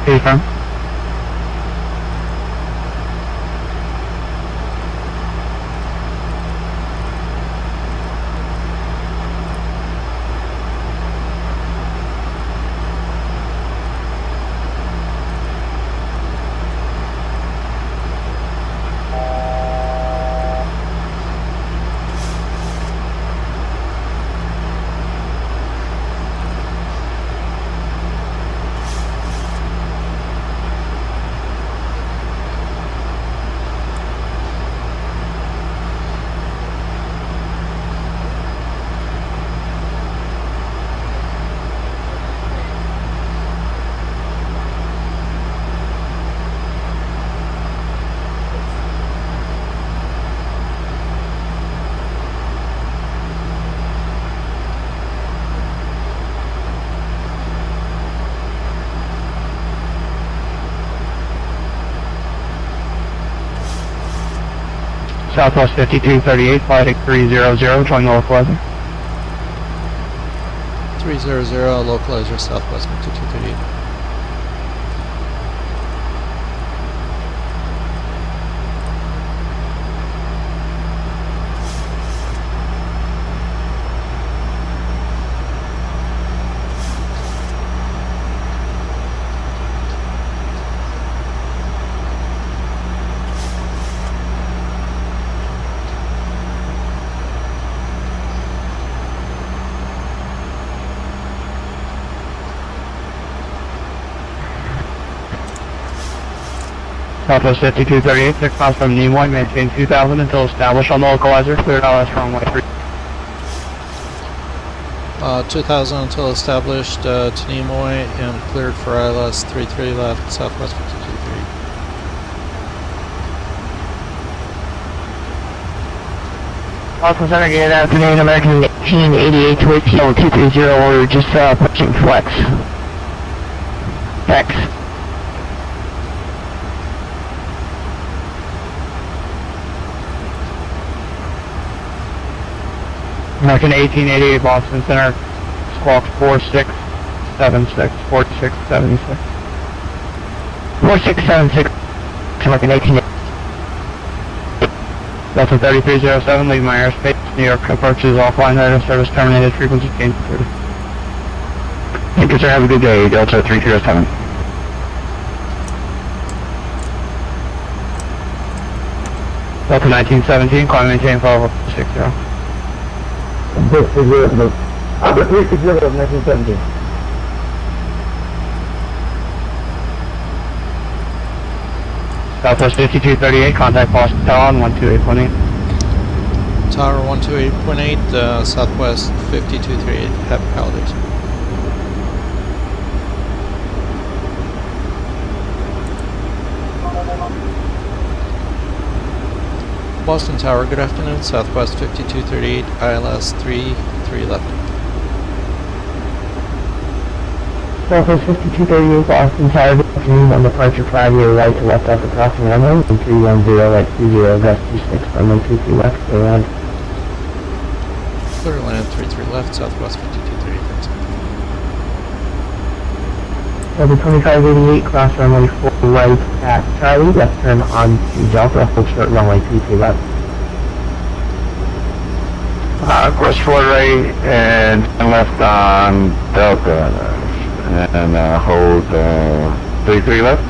Confirm. Southwest 5238, flight 300, join localizer. 300 localizer Southwest 5238. Southwest 5238, 6 miles from Nimoy, maintain 2000 until established on the localizer, cleared ILS runway 3. 2000 until established to Nimoy and cleared for ILS 33 left Southwest 5238. Also, Center, good afternoon, American 1888 to ATL 230, order just approaching flex. Flex. American 1888, Boston Center, squawk 4676, 4676. 4676, American 1888. Delta 3307, leave my airspace. New York approaches offline, radio service terminated, frequency change 30. Thank you, sir. Have a good day. Delta 3307. Delta 1917, climb maintain follow up 60. 360 of 1917. Southwest 5238, contact Boston Tower on 128.8. Tower 128.8, Southwest 5238, happy holidays. Boston Tower, good afternoon, Southwest 5238, ILS 33 left. Southwest 5238 Boston Tower, good afternoon, on departure 5 your right to left off the crossing runway, and 310 at 20 West 26, runway 23 left, clear land. Clear land 33 left, Southwest 5230, thanks. Number 2588, cross runway 4 right at Charlie, left turn on to Delta, hold short runway 23 left. Course 4 right and left on Delta. And hold 33 left.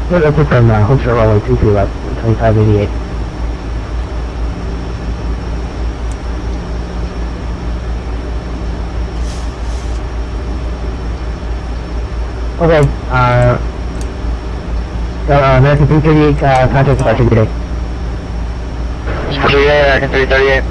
Yeah, that's it from hold short runway 23 left, 2588. Okay, American 338, contact departure, good day. American 338.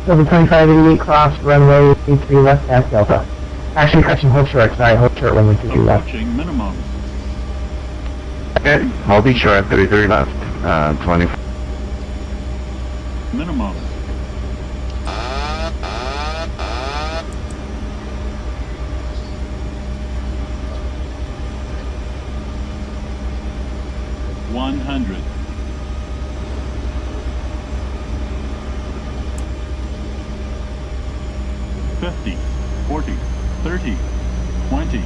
Number 2588, cross runway 23 left at Delta. Actually, correction, hold short, sorry, hold short runway 23 left. Approaching minimum. Okay, I'll be sure at 33 left. 20. Minimum. $100. $50, $40, $30, $20,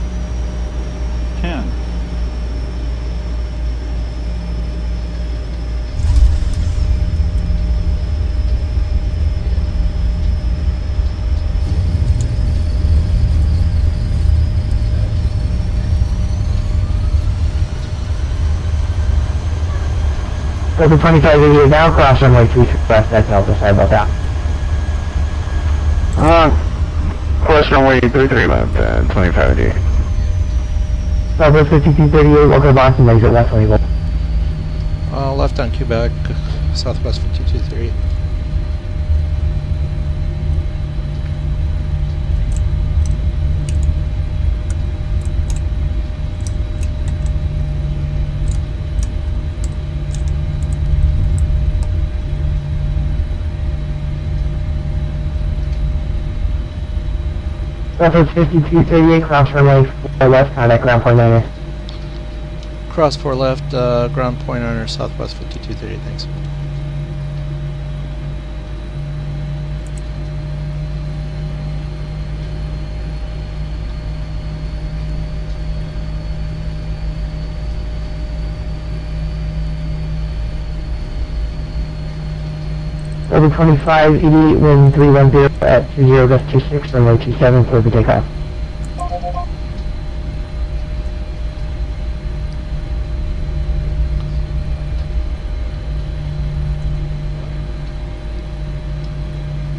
$10. Number 2588, now cross runway 23 left at Delta, sorry about that. Course runway 33 left, 2588. Southwest 5238, local Boston, exit left label. Left on Quebec, Southwest 5238. Southwest 5238, cross runway 4 left, contact ground point 9. Cross 4 left, ground point owner, Southwest 5238, thanks. Number 2588, wind 310 at 20 West 26, runway 27, clear for takeoff.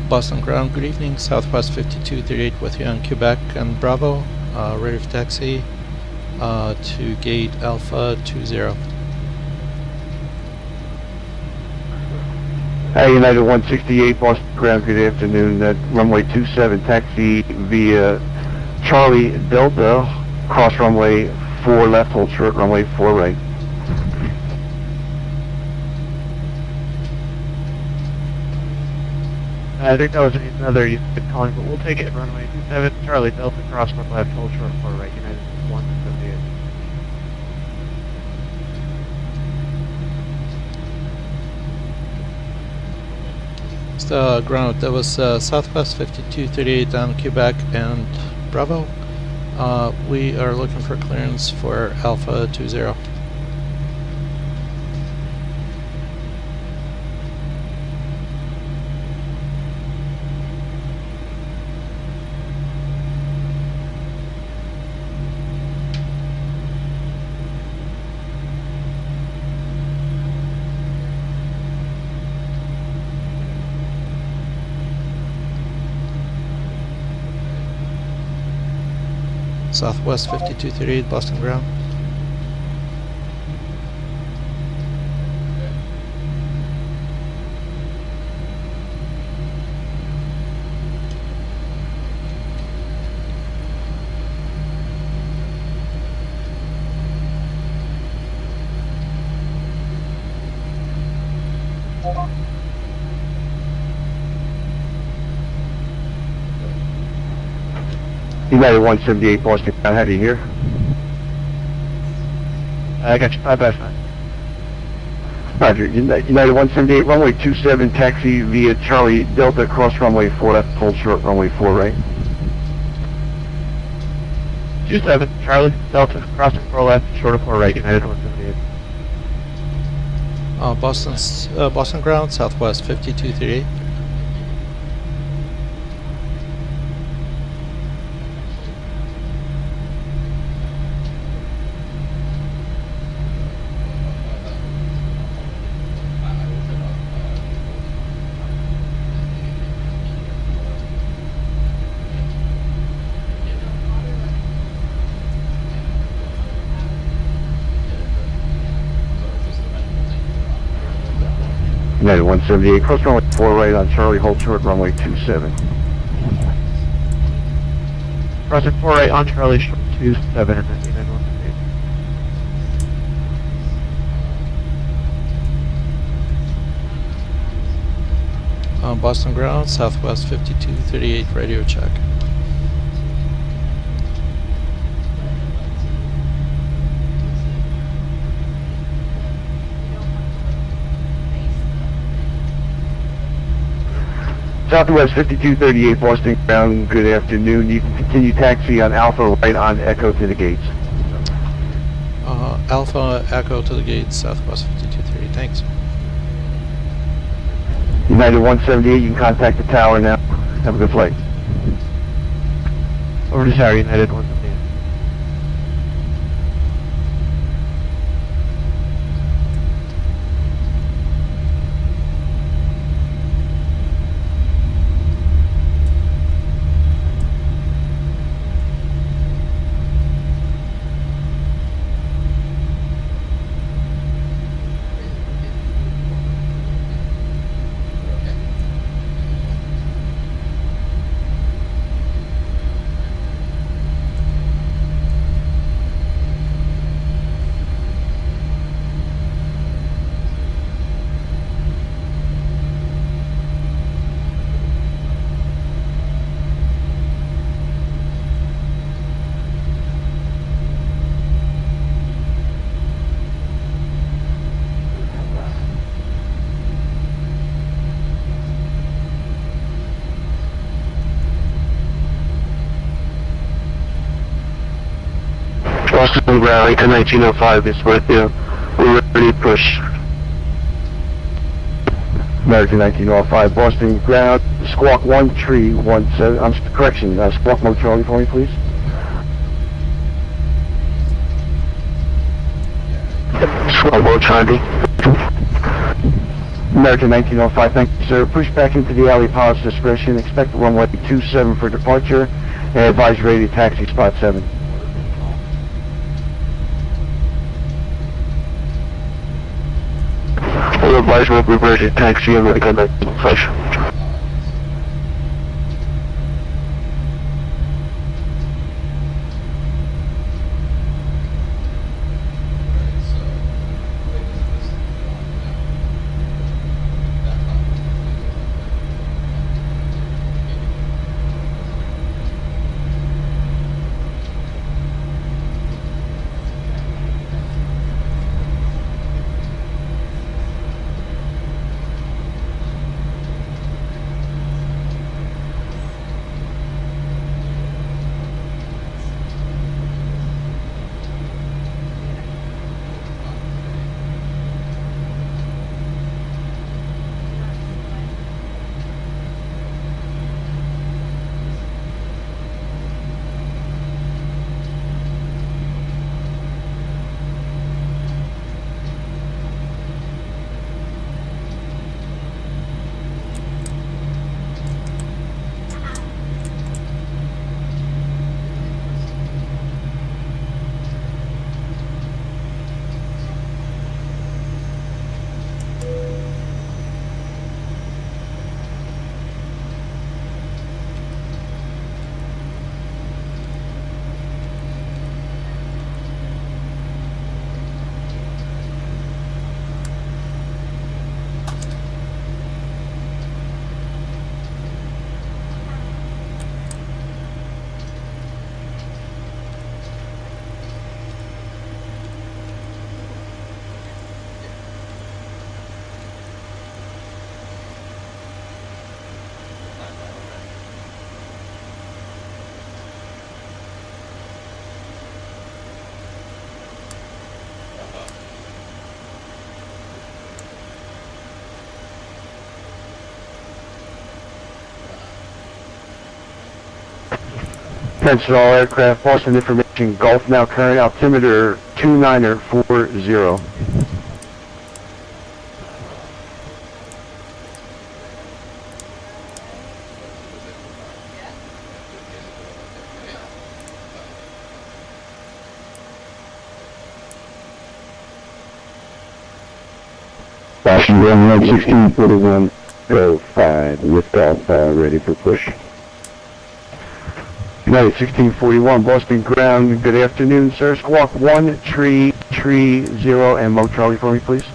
Boston ground, good evening, Southwest 5238 with you on Quebec and Bravo, ready for taxi to gate Alpha 20. United 168, Boston ground, good afternoon. Runway 27, taxi via Charlie Delta, cross runway 4 left, hold short, runway 4 right. I think that was another United calling, but we'll take it. Runway 27, Charlie Delta, cross 1 left, hold short 4 right, United 178. Ground, that was Southwest 5238 on Quebec and Bravo. We are looking for clearance for Alpha 20. Southwest 5238, Boston ground. United 178 Boston ground, how do you hear? I got you. 5x9. Roger, United 178, runway 27, taxi via Charlie Delta, cross runway 4 left, hold short, runway 4 right. 27, Charlie, Delta, crossing 4 left, short of 4 right, United 178. Boston ground, Southwest 5238. United 178, cross runway 4 right on Charlie, hold short, runway 27. Crossing 4 right on Charlie, short 27, and then United 178. Boston ground, Southwest 5238, radio check. Southwest 5238 Boston ground, good afternoon. You can continue taxi on Alpha right on Echo to the gates. Alpha Echo to the gate, Southwest 5238, thanks. United 178, you can contact the tower now. Have a good flight. Over to Tower, United 178. Boston ground, to 1905 is with you. We're ready to push. American 1905 Boston ground, squawk 1317, correction, squawk mode Charlie for me please. Squawk mode Charlie. American 1905, thank you sir. Push back into the alley, pilot's discretion. Expect runway 27 for departure. And advise ready to taxi spot 7. Full advisement, reverse taxi, American 1905. Attention all aircraft, Boston information, Gulf now current altimeter 2940. Boston runway 164105 with Golf ready for push. United 1641, Boston ground, good afternoon, sir. Squawk 1330 and Mo Charlie for me, please.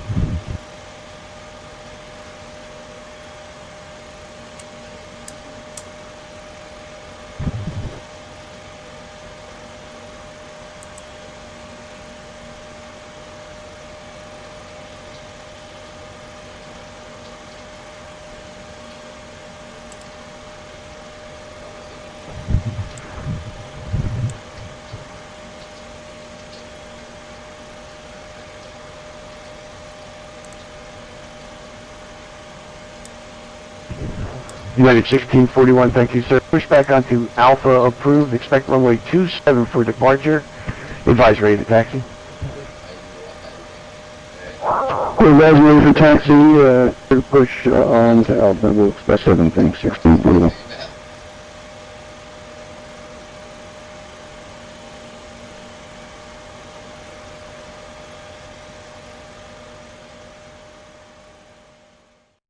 United 1641, thank you, sir. Push back onto Alpha approved. Expect runway 27 for departure. Advise ready to taxi. We're ready for taxi, push on to Alpha. We'll expect 7 things, 16.